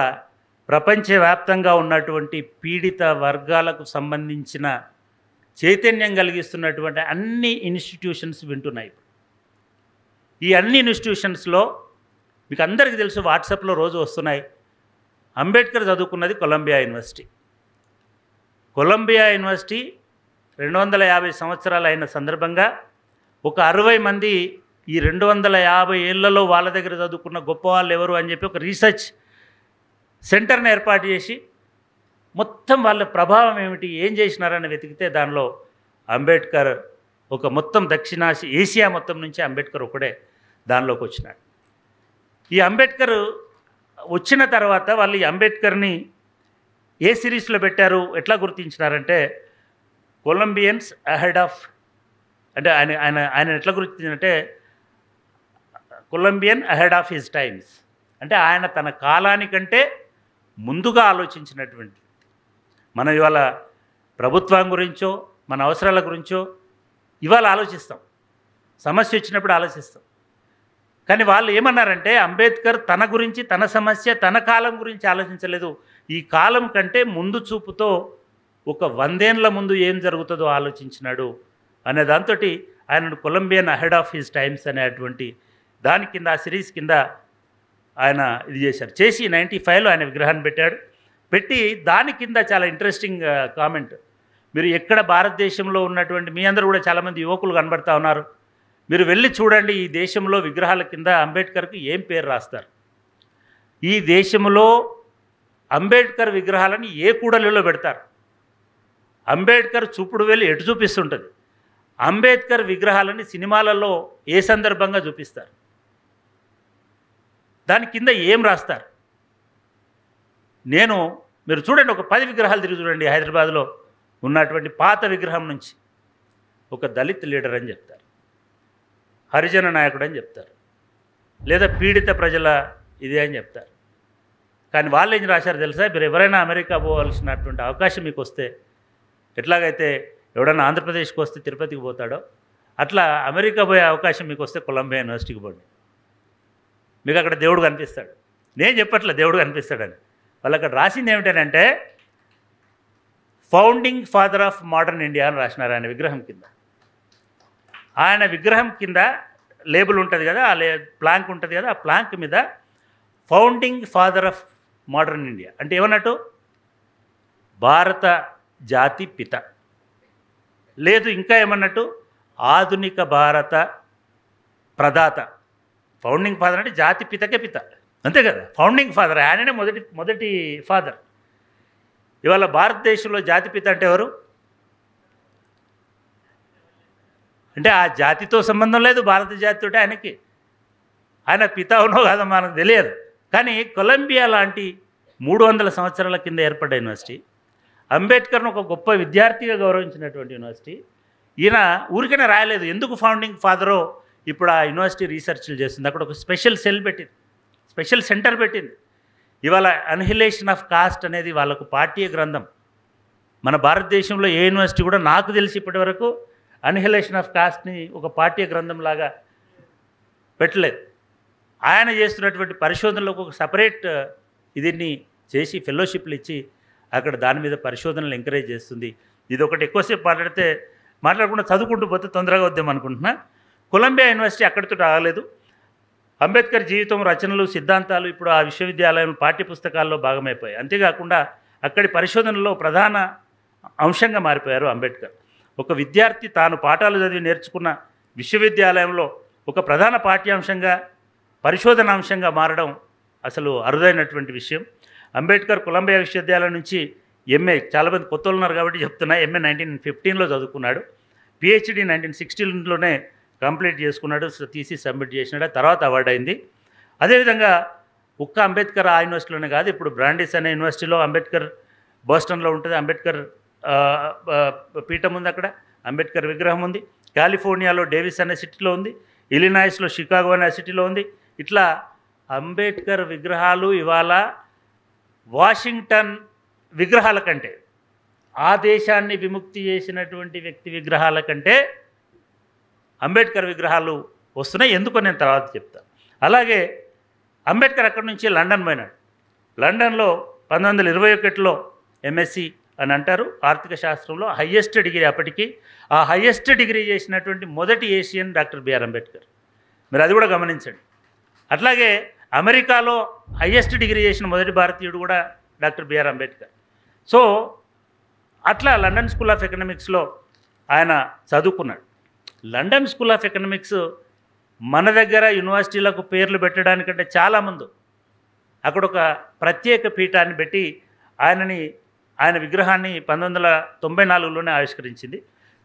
ప్రపంచవ్యాప్తంగా ఉన్నటువంటి పీడిత వర్గాలకు సంబంధించిన చైతన్యం కలిగిస్తున్నటువంటి అన్ని ఇన్స్టిట్యూషన్స్ వింటున్నాయి. ఈ అన్ని ఇన్స్టిట్యూషన్స్లో మీకు అందరికీ తెలుసు, వాట్సాప్లో రోజు వస్తున్నాయి. అంబేద్కర్ చదువుకున్నది కొలంబియా యూనివర్సిటీ. కొలంబియా యూనివర్సిటీ 250 సంవత్సరాలు అయిన సందర్భంగా ఒక 60 మంది ఈ 250 ఏళ్లలో వాళ్ళ దగ్గర చదువుకున్న గొప్ప వాళ్ళు ఎవరు అని చెప్పి ఒక రీసెర్చ్ సెంటర్ని ఏర్పాటు చేసి మొత్తం వాళ్ళ ప్రభావం ఏమిటి, ఏం చేసినారని వెతికితే దానిలో అంబేద్కర్ ఒక మొత్తం ఏషియా మొత్తం నుంచి అంబేద్కర్ ఒకడే దానిలోకి వచ్చినాడు. ఈ అంబేద్కర్ వచ్చిన తర్వాత వాళ్ళు ఈ అంబేద్కర్ని ఏ సిరీస్లో పెట్టారు, ఎట్లా గుర్తించినారంటే కొలంబియన్స్ అహెడ్ ఆఫ్, అంటే ఆయన ఎట్లా గుర్తించారంటే Columbian ahead of his times, అంటే ఆయన తన కాలానికంటే ముందుగా ఆలోచించినటువంటి. మనం ఇవాళ ప్రభుత్వం గురించో మన అవసరాల గురించో ఇవాళ ఆలోచిస్తాం, సమస్య వచ్చినప్పుడు ఆలోచిస్తాం. కానీ వాళ్ళు ఏమన్నారంటే అంబేద్కర్ తన గురించి, తన సమస్య, తన కాలం గురించి ఆలోచించలేదు. ఈ కాలం కంటే ముందు చూపుతో ఒక 100 ఏళ్ల ముందు ఏం జరుగుతుందో ఆలోచించినాడు అనే దాంతో ఆయనను Colombian ahead of his times అనేటువంటి దాని కింద, ఆ సిరీస్ కింద ఆయన ఇది చేశారు. చేసి 95లో ఆయన విగ్రహాన్ని పెట్టాడు. పెట్టి దాని కింద చాలా ఇంట్రెస్టింగ్ కామెంట్, మీరు ఎక్కడ భారతదేశంలో ఉన్నటువంటి మీ అందరూ కూడా చాలామంది యువకులు కనబడతా ఉన్నారు, మీరు వెళ్ళి చూడండి ఈ దేశంలో విగ్రహాల కింద అంబేద్కర్కి ఏం పేరు రాస్తారు. ఈ దేశంలో అంబేద్కర్ విగ్రహాలని ఏ కూడలిలో పెడతారు. అంబేద్కర్ చూపుడు వెళ్ళి ఎటు చూపిస్తుంటుంది. అంబేద్కర్ విగ్రహాలని సినిమాలలో ఏ సందర్భంగా చూపిస్తారు, దాని కింద ఏం రాస్తారు. మీరు చూడండి, ఒక 10 విగ్రహాలు తిరిగి చూడండి. హైదరాబాద్లో ఉన్నటువంటి పాత విగ్రహం నుంచి ఒక దళిత్ లీడర్ అని చెప్తారు, హరిజన నాయకుడు అని చెప్తారు, లేదా పీడిత ప్రజల ఇదే అని చెప్తారు. కానీ వాళ్ళు ఏం రాశారు తెలుసా, మీరు ఎవరైనా అమెరికా పోవాల్సినటువంటి అవకాశం మీకు వస్తే, ఎట్లాగైతే ఎవడన్నా ఆంధ్రప్రదేశ్కి వస్తే తిరుపతికి పోతాడో అట్లా అమెరికా పోయే అవకాశం మీకు వస్తే కొలంబియా యూనివర్సిటీకి పోండి, మీకు అక్కడ దేవుడు కనిపిస్తాడు. నేను చెప్పట్లే దేవుడు కనిపిస్తాడని, వాళ్ళు అక్కడ రాసింది ఏమిటంటే founding father of modern India అని రాసినారు ఆయన విగ్రహం కింద. ఆయన విగ్రహం కింద లేబుల్ ఉంటుంది కదా, ఆ ప్లాంక్ ఉంటుంది కదా, ఆ ప్లాంక్ మీద founding father of modern India అంటే ఏమన్నట్టు, భారత జాతి పిత, లేదు ఇంకా ఏమన్నట్టు ఆధునిక భారత ప్రదాత. ఫౌండింగ్ ఫాదర్ అంటే జాతి పితకే పిత, అంతే కదా. ఫౌండింగ్ ఫాదర్ ఆయననే మొదటి ఫాదర్. ఇవాళ భారతదేశంలో జాతిపిత అంటే ఎవరు అంటే ఆ జాతితో సంబంధం లేదు, భారత జాతితో ఆయనకి. ఆయన పిత అవునో కాదో మనకు తెలియదు. కానీ కొలంబియా లాంటి 300 సంవత్సరాల కింద ఏర్పడ్డ యూనివర్సిటీ, అంబేద్కర్ను ఒక గొప్ప విద్యార్థిగా గౌరవించినటువంటి యూనివర్సిటీ, ఈయన ఊరికనే రాయలేదు. ఎందుకు ఫౌండింగ్ ఫాదరో ఇప్పుడు ఆ యూనివర్సిటీ రీసెర్చ్లు చేస్తుంది. అక్కడ ఒక స్పెషల్ సెల్ పెట్టింది, స్పెషల్ సెంటర్ పెట్టింది. ఇవాళ అన్హిలేషన్ ఆఫ్ కాస్ట్ అనేది వాళ్ళకు పాఠ్య గ్రంథం. మన భారతదేశంలో ఏ యూనివర్సిటీ కూడా నాకు తెలిసి ఇప్పటి వరకు అన్హిలేషన్ ఆఫ్ కాస్ట్ని ఒక పాఠ్య గ్రంథంలాగా పెట్టలేదు. ఆయన చేస్తున్నటువంటి పరిశోధనలకు ఒక సపరేట్ దీన్ని చేసి ఫెలోషిప్లు ఇచ్చి అక్కడ దాని మీద పరిశోధనలు ఎంకరేజ్ చేస్తుంది. ఇది ఒకటి ఎక్కువసేపు మాట్లాడకుండా చదువుకుంటూ పోతే తొందరగా వద్దాం అనుకుంటున్నా. కొలంబియా యూనివర్సిటీ అక్కడితో రాగలేదు. అంబేద్కర్ జీవితం, రచనలు, సిద్ధాంతాలు ఇప్పుడు ఆ విశ్వవిద్యాలయం పాఠ్యపుస్తకాల్లో భాగమైపోయాయి. అంతేకాకుండా అక్కడి పరిశోధనలో ప్రధాన అంశంగా మారిపోయారు అంబేద్కర్. ఒక విద్యార్థి తాను పాఠాలు చదివి నేర్చుకున్న విశ్వవిద్యాలయంలో ఒక ప్రధాన పాఠ్యాంశంగా పరిశోధనాంశంగా మారడం అసలు అరుదైనటువంటి విషయం. అంబేద్కర్ కొలంబియా విశ్వవిద్యాలయం నుంచి ఎంఏ, చాలామంది కొత్త ఉన్నారు కాబట్టి చెప్తున్నా, ఎంఏ 1915లో చదువుకున్నాడు. పిహెచ్డి 1960లోనే కంప్లీట్ చేసుకున్నాడు. థీసిస్ సబ్మిట్ చేసినాడు, తర్వాత అవార్డు అయింది. అదేవిధంగా ఒక్క అంబేద్కర్ ఆ యూనివర్సిటీలోనే కాదు, ఇప్పుడు బ్రాండిస్ అనే యూనివర్సిటీలో అంబేద్కర్, బోస్టన్లో ఉంటుంది, అంబేద్కర్ పీఠం ఉంది, అక్కడ అంబేద్కర్ విగ్రహం ఉంది. కాలిఫోర్నియాలో డేవిస్ అనే సిటీలో ఉంది, ఇలినాయిస్లో షికాగో అనే సిటీలో ఉంది. ఇట్లా అంబేద్కర్ విగ్రహాలు ఇవాళ వాషింగ్టన్ విగ్రహాల కంటే, ఆ దేశాన్ని విముక్తి చేసినటువంటి వ్యక్తి విగ్రహాల కంటే అంబేద్కర్ విగ్రహాలు వస్తున్నాయి. ఎందుకో నేను తర్వాత చెప్తాను. అలాగే అంబేద్కర్ అక్కడి నుంచి లండన్ పోయినాడు. లండన్లో 1921లో ఎంఎస్సి అని అంటారు ఆర్థిక శాస్త్రంలో, హయ్యెస్ట్ డిగ్రీ అప్పటికి. ఆ హయ్యెస్ట్ డిగ్రీ చేసినటువంటి మొదటి ఏషియన్ డాక్టర్ బిఆర్ అంబేద్కర్. మీరు అది కూడా గమనించండి. అట్లాగే అమెరికాలో హయ్యెస్ట్ డిగ్రీ చేసిన మొదటి భారతీయుడు కూడా డాక్టర్ బిఆర్ అంబేద్కర్. సో అట్లా లండన్ స్కూల్ ఆఫ్ ఎకనామిక్స్లో ఆయన చదువుకున్నాడు. లండన్ స్కూల్ ఆఫ్ ఎకనామిక్స్ మన దగ్గర యూనివర్సిటీలకు పేర్లు పెట్టడానికంటే చాలా ముందు అక్కడ ఒక ప్రత్యేక పీఠాన్ని పెట్టి ఆయన విగ్రహాన్ని 1994లోనే ఆవిష్కరించింది.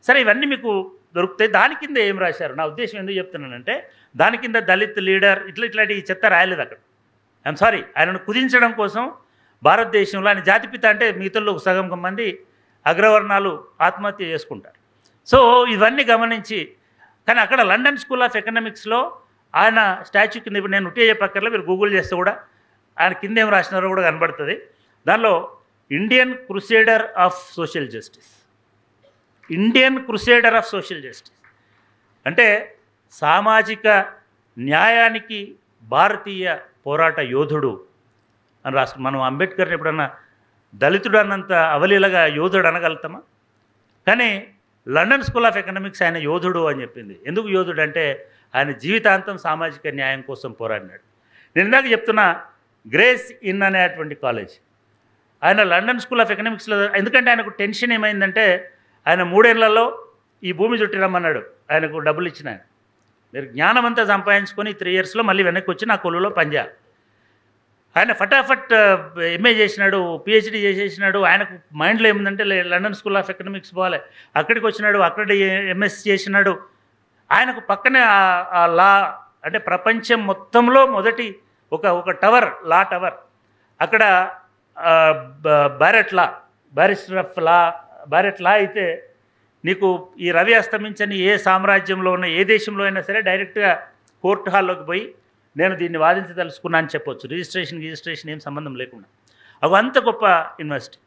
సరే, ఇవన్నీ మీకు దొరుకుతాయి. దాని కింద ఏం రాశారు, నా ఉద్దేశం ఎందుకు చెప్తున్నానంటే, దాని కింద దళిత్ లీడర్ ఇట్లాంటి చెత్త రాయలేదు అక్కడ. ఐఎమ్ సారీ, ఆయనను కుదించడం కోసం భారతదేశంలో ఆయన జాతిపిత అంటే మిగతాలో సగం మంది అగ్రవర్ణాలు ఆత్మహత్య చేసుకుంటారు. సో ఇవన్నీ గమనించి, కానీ అక్కడ లండన్ స్కూల్ ఆఫ్ ఎకనామిక్స్లో ఆయన స్టాచ్యూ కింద, ఇప్పుడు నేను ఉట్టే చెప్పక్కర్లో, మీరు గూగుల్ చేస్తే కూడా ఆయన కింద ఏం రాసినారో కూడా కనబడుతుంది. దానిలో Indian crusader of social justice, Indian crusader of social justice అంటే సామాజిక న్యాయానికి భారతీయ పోరాట యోధుడు అని రాసుకుని, మనం అంబేద్కర్ని ఎప్పుడన్నా దళితుడు అన్నంత అవలీలగా యోధుడు అనగలుగుతామా? కానీ లండన్ స్కూల్ ఆఫ్ ఎకనామిక్స్ ఆయన యోధుడు అని చెప్పింది. ఎందుకు యోధుడు అంటే ఆయన జీవితాంతం సామాజిక న్యాయం కోసం పోరాడినాడు. నేను ఇందాక చెప్తున్నా గ్రేస్ ఇన్ అనేటువంటి కాలేజ్, ఆయన లండన్ స్కూల్ ఆఫ్ ఎకనామిక్స్లో, ఎందుకంటే ఆయనకు టెన్షన్ ఏమైందంటే, ఆయన 3 ఏళ్లలో ఈ భూమి చుట్టి రమ్మన్నాడు. ఆయనకు డబ్బులు ఇచ్చిన ఆయన, మీరు జ్ఞానం అంతా సంపాదించుకొని 3 ఇయర్స్లో మళ్ళీ వెనక్కి వచ్చి నా కొలువులో పనిచేయాలి. ఆయన ఫటాఫట్ ఎంఏ చేసినాడు, పిహెచ్డి చేసేసినాడు. ఆయనకు మైండ్లో ఏముందంటే లండన్ స్కూల్ ఆఫ్ ఎకనామిక్స్ పోవాలి. అక్కడికి వచ్చినాడు, అక్కడ ఎంఎస్సి చేసినాడు. ఆయనకు పక్కనే ఆ లా, అంటే ప్రపంచం మొత్తంలో మొదటి ఒక టవర్, లా టవర్, అక్కడ బ్యారెట్ లా అయితే నీకు ఈ రవి అస్తమించని ఏ సామ్రాజ్యంలో ఉన్న ఏ దేశంలో అయినా సరే డైరెక్ట్గా కోర్టు హాల్లోకి పోయి నేను దీన్ని వాదించదలుచుకున్నా అని చెప్పొచ్చు. రిజిస్ట్రేషన్ ఏం సంబంధం లేకుండా. అవి అంత గొప్ప యూనివర్సిటీ.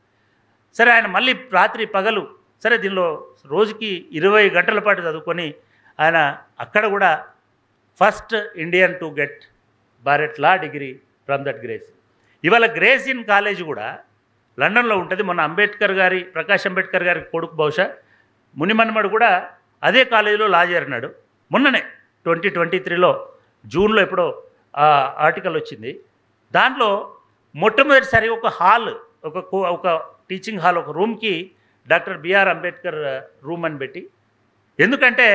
సరే, ఆయన మళ్ళీ రాత్రి పగలు, సరే దీనిలో రోజుకి 20 గంటల పాటు చదువుకొని ఆయన అక్కడ కూడా first Indian to get barrette law degree from that grace. ఇవాళ గ్రేస్ ఇన్ కాలేజ్ కూడా లండన్లో ఉంటుంది. మొన్న ప్రకాష్ అంబేద్కర్ గారి కొడుకు బహుశా మునిమన్మడు కూడా అదే కాలేజీలో లా చేరినాడు. మొన్ననే 2023లో జూన్లో ఎప్పుడో ఆర్టికల్ వచ్చింది. దాంట్లో మొట్టమొదటిసారి ఒక హాల్, ఒక టీచింగ్ హాల్, ఒక రూమ్కి డాక్టర్ బిఆర్ అంబేద్కర్ రూమ్ అని పెట్టి, ఎందుకంటే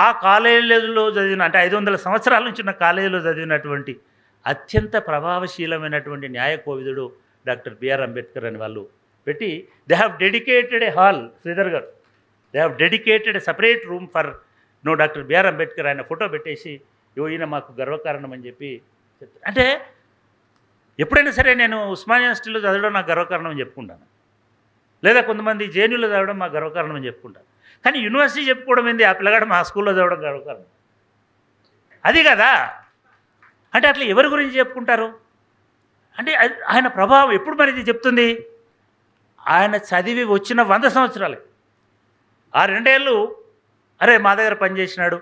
ఆ కాలేజీలో చదివిన, అంటే 500 సంవత్సరాల నుంచి ఉన్న కాలేజీలో చదివినటువంటి అత్యంత ప్రభావశీలమైనటువంటి న్యాయ కోవిదుడు డాక్టర్ బిఆర్ అంబేద్కర్ అని వాళ్ళు పెట్టి, they have dedicated a hall, Sridhar garu, they have dedicated a separate room for doctor BR Ambedkar. ఆయన ఫోటో పెట్టేసి ఈయన మాకు గర్వకారణం అని చెప్పి చెప్తారు. అంటే ఎప్పుడైనా సరే నేను ఉస్మానియా యూనివర్సిటీలో చదవడం నాకు గర్వకారణం అని చెప్పుకుంటాను, లేదా కొంతమంది జేఎన్యూలో చదవడం మాకు గర్వకారణం అని చెప్పుకుంటాను. కానీ యూనివర్సిటీ చెప్పుకోవడం ఏంది, ఆ పిల్లగాడు మా స్కూల్లో చదవడం గర్వకారణం, అది కదా. అంటే అట్లా ఎవరి గురించి చెప్పుకుంటారు అంటే ఆయన ప్రభావం ఎప్పుడు మరి ఇది చెప్తుంది? ఆయన చదివి వచ్చిన 100 సంవత్సరాలే, ఆ 2 ఏళ్ళు అరే మా దగ్గర పనిచేసినాడు,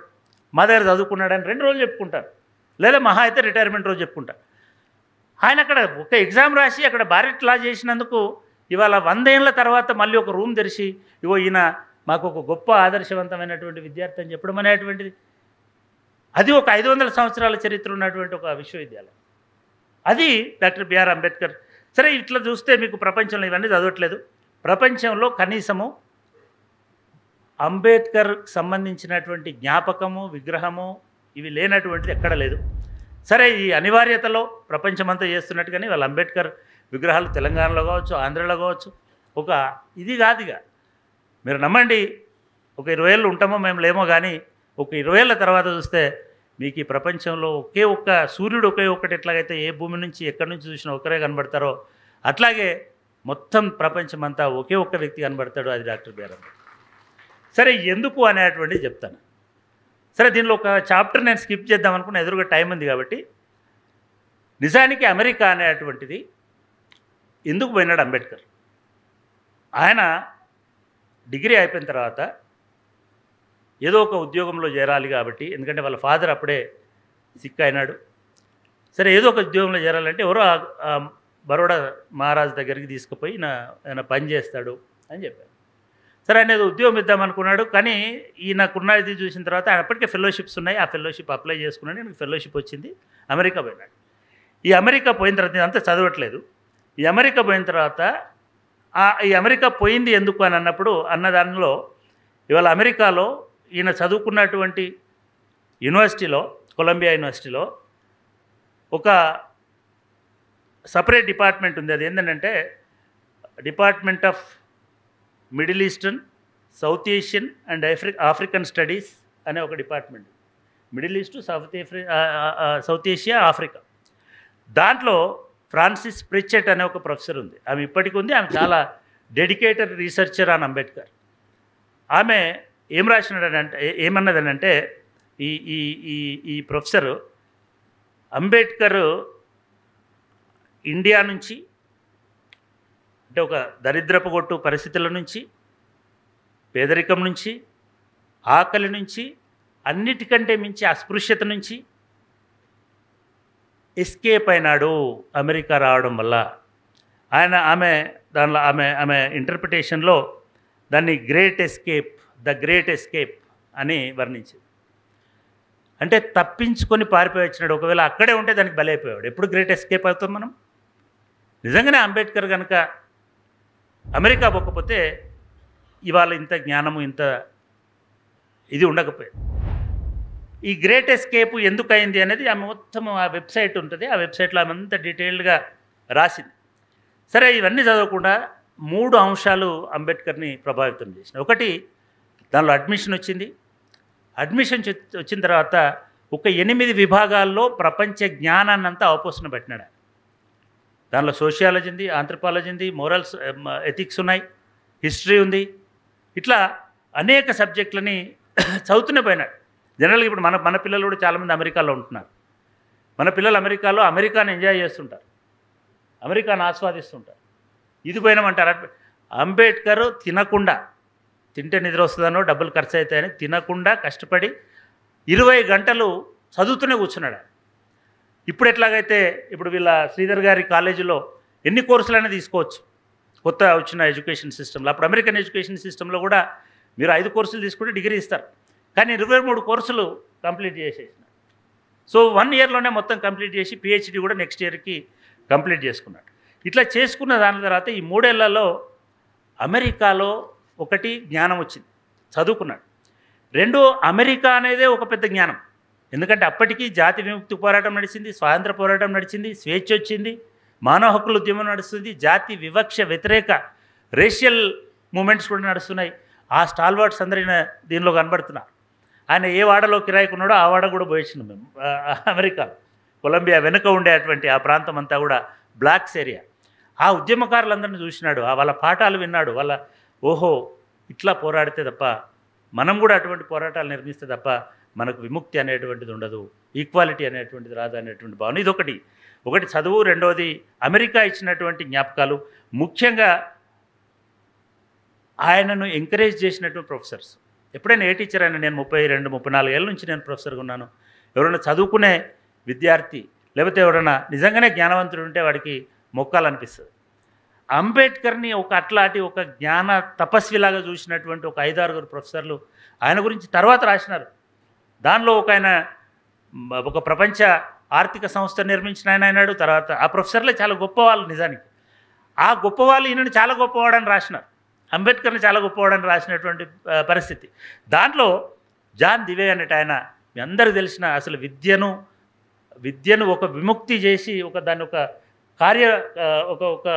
మా దగ్గర చదువుకున్నాడు అని 2 రోజులు చెప్పుకుంటారు, లేదా మహా అయితే రిటైర్మెంట్ రోజు చెప్పుకుంటారు. ఆయన అక్కడ ఒక ఎగ్జామ్ రాసి అక్కడ బ్యారెట్ లా చేసినందుకు ఇవాళ 100 ఏళ్ళ తర్వాత మళ్ళీ ఒక రూమ్ తెరిచి ఈయన మాకు ఒక గొప్ప ఆదర్శవంతమైనటువంటి విద్యార్థి అని చెప్పడం అనేటువంటిది, అది ఒక 500 సంవత్సరాల చరిత్ర ఉన్నటువంటి ఒక విశ్వవిద్యాలయం, అది డాక్టర్ బిఆర్ అంబేద్కర్. సరే, ఇట్లా చూస్తే మీకు ప్రపంచంలో ఇవన్నీ చదవట్లేదు, ప్రపంచంలో కనీసము అంబేద్కర్ సంబంధించినటువంటి జ్ఞాపకము, విగ్రహము ఇవి లేనటువంటిది ఎక్కడ లేదు. సరే, ఈ అనివార్యతలో ప్రపంచమంతా చేస్తున్నట్టుగానే వాళ్ళ అంబేద్కర్ విగ్రహాలు తెలంగాణలో కావచ్చు, ఆంధ్రలో కావచ్చు, ఒక ఇది కాదు. ఇక మీరు నమ్మండి, ఒక 20 ఏళ్ళు ఉంటామో మేము లేమో, కానీ ఒక 20 ఏళ్ళ తర్వాత చూస్తే మీకు ఈ ప్రపంచంలో ఒకే ఒక్క సూర్యుడు ఒకే ఒక్కటి ఎట్లాగైతే ఏ భూమి నుంచి ఎక్కడి నుంచి చూసినా ఒకరే కనబడతారో అట్లాగే మొత్తం ప్రపంచమంతా ఒకే ఒక్క వ్యక్తి కనబడతాడు, అది డాక్టర్ బిఆర్ అంబేద్కర్. సరే, ఎందుకు అనేటువంటిది చెప్తాను. సరే, దీనిలో ఒక చాప్టర్ నేను స్కిప్ చేద్దాం అనుకున్న, ఎదురుగా టైం ఉంది కాబట్టి. నిజానికి అమెరికా అనేటువంటిది ఎందుకు పోయినాడు అంబేద్కర్? ఆయన డిగ్రీ అయిపోయిన తర్వాత ఏదో ఒక ఉద్యోగంలో చేరాలి కాబట్టి, ఎందుకంటే వాళ్ళ ఫాదర్ అప్పుడే సిక్ అయినాడు. సరే, ఏదో ఒక ఉద్యోగంలో చేరాలంటే ఎవరో బరోడా మహారాజు దగ్గరికి తీసుకుపోయి ఆయన పని చేస్తాడు అని చెప్పారు. సరే, ఆయన ఏదో ఉద్యోగం ఇద్దామనుకున్నాడు, కానీ ఈయనకున్న ఇది చూసిన తర్వాత ఆయన అప్పటికే ఫెలోషిప్స్ ఉన్నాయి, ఆ ఫెలోషిప్ అప్లై చేసుకున్నాడు. ఈయనకు ఫెలోషిప్ వచ్చింది, అమెరికా పోయినాడు. ఈ అమెరికా పోయిన తర్వాత ఇదంతా చదవట్లేదు. ఈ అమెరికా పోయిన తర్వాత ఈ అమెరికా పోయింది ఎందుకు అని అన్నప్పుడు దానిలో ఇవాళ అమెరికాలో ఈయన చదువుకున్నటువంటి యూనివర్సిటీలో, కొలంబియా యూనివర్సిటీలో ఒక సపరేట్ డిపార్ట్మెంట్ ఉంది. అది ఏంటంటే department of middle eastern, south Asian and African studies అనే ఒక department. Middle east, south Asia, Africa. దాంట్లో ఫ్రాన్సిస్ ప్రిచెట్ అనే ఒక ప్రొఫెసర్ ఉంది. ఆమె ఇప్పటికీ ఉంది. ఆమె చాలా డెడికేటెడ్ రీసెర్చర్ ఆన్ అంబేద్కర్. ఆమె ఏం రాసినాడంటే, ఏమన్నదనంటే, ఈ ఈ ఈ ఈ ప్రొఫెసరు అంబేద్కర్ ఇండియా నుంచి, అంటే ఒక దరిద్రపు కొట్టు పరిస్థితుల నుంచి, పేదరికం నుంచి, ఆకలి నుంచి, అన్నిటికంటే మించి అస్పృశ్యత నుంచి ఎస్కేప్ అయినాడు అమెరికా రావడం వల్ల. ఆమె ఇంటర్ప్రిటేషన్లో దాన్ని ద గ్రేట్ ఎస్కేప్ అని వర్ణించింది. అంటే తప్పించుకొని పారిపోయి వచ్చినాడు. ఒకవేళ అక్కడే ఉంటే దానికి బలైపోయాడు. ఎప్పుడు గ్రేట్ ఎస్కేప్ అవుతాం మనం? నిజంగానే అంబేద్కర్ కనుక అమెరికా పోకపోతే ఇవాళ ఇంత జ్ఞానము, ఇంత ఇది ఉండకపోయేది. ఈ గ్రేట్ ఎస్కేప్ ఎందుకు అయింది అనేది ఆమె మొత్తం ఆ వెబ్సైట్ ఉంటుంది. ఆ వెబ్సైట్లో ఆమె అంతా డీటెయిల్డ్గా రాసింది. సరే, ఇవన్నీ చదవకుండా 3 అంశాలు అంబేద్కర్ని ప్రభావితం చేసినాయి. ఒకటి, దానిలో అడ్మిషన్ వచ్చింది. అడ్మిషన్ వచ్చిన తర్వాత ఒక 8 విభాగాల్లో ప్రపంచ జ్ఞానాన్ని అంతా అవపోసన పెట్టినాడు. దానిలో సోషియాలజీ ఉంది, ఆంథ్రపాలజీ ఉంది, మోరల్స్, ఎథిక్స్ ఉన్నాయి, హిస్టరీ ఉంది. ఇట్లా అనేక సబ్జెక్టులని చదువుతూనే పోయినాడు. జనరల్గా ఇప్పుడు మన పిల్లలు కూడా చాలామంది అమెరికాలో ఉంటున్నారు. మన పిల్లలు అమెరికాను ఎంజాయ్ చేస్తుంటారు, అమెరికాను ఆస్వాదిస్తుంటారు. ఇది పోయినామంటారు. అంబేద్కర్ తింటే నిద్ర వస్తుందనో డబ్బులు ఖర్చు అవుతాయని తినకుండా కష్టపడి 20 గంటలు చదువుతూనే కూర్చున్నాడు. ఇప్పుడు ఎట్లాగైతే ఇప్పుడు వీళ్ళ శ్రీధర్ గారి కాలేజీలో ఎన్ని కోర్సులైనా తీసుకోవచ్చు కొత్త వచ్చిన ఎడ్యుకేషన్ సిస్టంలో. అప్పుడు అమెరికన్ ఎడ్యుకేషన్ సిస్టంలో కూడా మీరు 5 కోర్సులు తీసుకుంటే డిగ్రీ ఇస్తారు, కానీ 23 కోర్సులు కంప్లీట్ చేసేసినాడు. సో 1 ఇయర్లోనే మొత్తం కంప్లీట్ చేసి పిహెచ్డి కూడా నెక్స్ట్ ఇయర్కి కంప్లీట్ చేసుకున్నాడు. ఇట్లా చేసుకున్న దాని తర్వాత ఈ 3 ఏళ్లలో అమెరికాలో ఒకటి జ్ఞానం వచ్చింది, చదువుకున్నాడు. 2 అమెరికా అనేదే ఒక పెద్ద జ్ఞానం. ఎందుకంటే అప్పటికీ జాతి విముక్తి పోరాటం నడిచింది, స్వాతంత్ర పోరాటం నడిచింది, స్వేచ్ఛ వచ్చింది, మానవ హక్కుల ఉద్యమం నడుస్తుంది, జాతి వివక్ష వ్యతిరేక రేషియల్ మూమెంట్స్ కూడా నడుస్తున్నాయి. ఆ స్టాల్వర్డ్స్ అందరిన దీనిలో కనబడుతున్నారు. ఆయన ఏ వాడలో కిరాయికున్నాడో ఆ వాడ కూడా పోయించినాం మేము. అమెరికా కొలంబియా వెనుక ఉండేటువంటి ఆ ప్రాంతం అంతా కూడా బ్లాక్స్ ఏరియా. ఆ ఉద్యమకారులందరినీ చూసినాడు, వాళ్ళ పాఠాలు విన్నాడు. ఓహో, ఇట్లా పోరాడితే తప్ప, మనం కూడా అటువంటి పోరాటాలు నిర్మిస్తే తప్ప మనకు విముక్తి అనేటువంటిది ఉండదు, ఈక్వాలిటీ అనేటువంటిది రాదు అనేటువంటి భావన. ఒకటి చదువు, రెండవది అమెరికా ఇచ్చినటువంటి జ్ఞాపకాలు, ముఖ్యంగా ఆయనను ఎంకరేజ్ చేసినటువంటి ప్రొఫెసర్స్. ఎప్పుడైనా ఏ టీచర్ అయినా, నేను 32-34 ఏళ్ళ నుంచి నేను ప్రొఫెసర్గా ఉన్నాను, ఎవరైనా చదువుకునే విద్యార్థి లేకపోతే ఎవరైనా నిజంగానే జ్ఞానవంతుడు ఉంటే వాడికి మొక్కాలనిపిస్తుంది. అంబేద్కర్ని అట్లాంటి ఒక జ్ఞాన తపస్విలాగా చూసినటువంటి ఒక 5-6 ప్రొఫెసర్లు ఆయన గురించి తర్వాత రాసినారు. దానిలో ఒక ప్రపంచ ఆర్థిక సంస్థ నిర్మించిన ఆయన అయినాడు. తర్వాత ఆ ప్రొఫెసర్లే చాలా గొప్పవాళ్ళు. నిజానికి ఆ గొప్పవాళ్ళు ఈయనని చాలా గొప్పవాడని రాసినారు, అంబేద్కర్ని చాలా గొప్పవాడని రాసినటువంటి పరిస్థితి. దాంట్లో జాన్ దివే అనేట ఆయన మీ అందరికీ తెలిసిన అసలు విద్యను ఒక విముక్తి చేసి దాన్ని ఒక కార్య ఒక ఒక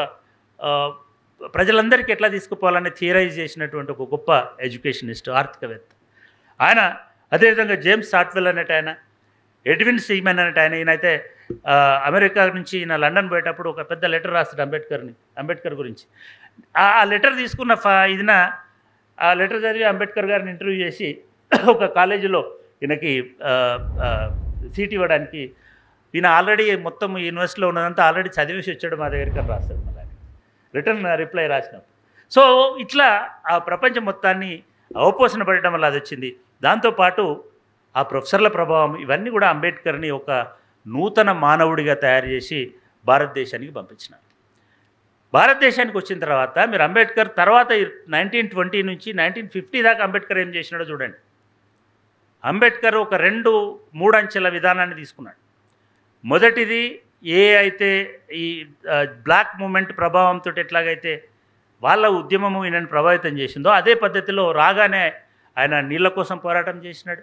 ప్రజలందరికీ ఎట్లా తీసుకుపోవాలని థియరైజ్ చేసినటువంటి ఒక గొప్ప ఎడ్యుకేషనిస్ట్, ఆర్థికవేత్త ఆయన. అదేవిధంగా జేమ్స్ సాట్వెల్ అనేట ఆయన, ఎడ్విన్ సీమన్ అనేట ఆయన, ఈయనైతే అమెరికా నుంచి ఈయన లండన్ పోయేటప్పుడు ఒక పెద్ద లెటర్ రాస్తాడు అంబేద్కర్ గురించి. ఆ లెటర్ తీసుకున్న ఇదిన ఆ లెటర్ చదివి అంబేద్కర్ గారిని ఇంటర్వ్యూ చేసి ఒక కాలేజీలో ఈయనకి సీట్ ఇవ్వడానికి, ఈయన ఆల్రెడీ మొత్తం యూనివర్సిటీలో ఉన్నదంతా ఆల్రెడీ చదివేసి వచ్చాడు మా దగ్గరికి అని రాస్తాడు మళ్ళీ రిటర్న్ రిప్లై రాసినప్పుడు. సో ఇట్లా ఆ ప్రపంచం మొత్తాన్ని అవపోసన పడటం వల్ల అది వచ్చింది. దాంతోపాటు ఆ ప్రొఫెసర్ల ప్రభావం, ఇవన్నీ కూడా అంబేద్కర్ని ఒక నూతన మానవుడిగా తయారు చేసి భారతదేశానికి పంపించినారు. భారతదేశానికి వచ్చిన తర్వాత మీరు అంబేద్కర్ తర్వాత 1920 నుంచి 1950 దాకా అంబేద్కర్ ఏం చేసినాడో చూడండి. అంబేద్కర్ ఒక 2-3 అంచెల విధానాన్ని తీసుకున్నాడు. మొదటిది అయితే ఈ బ్లాక్ మూమెంట్ ప్రభావంతో ఎట్లాగైతే వాళ్ళ ఉద్యమము ఈయనను ప్రభావితం చేసిందో అదే పద్ధతిలో రాగానే ఆయన నీళ్ళ కోసం పోరాటం చేసినాడు,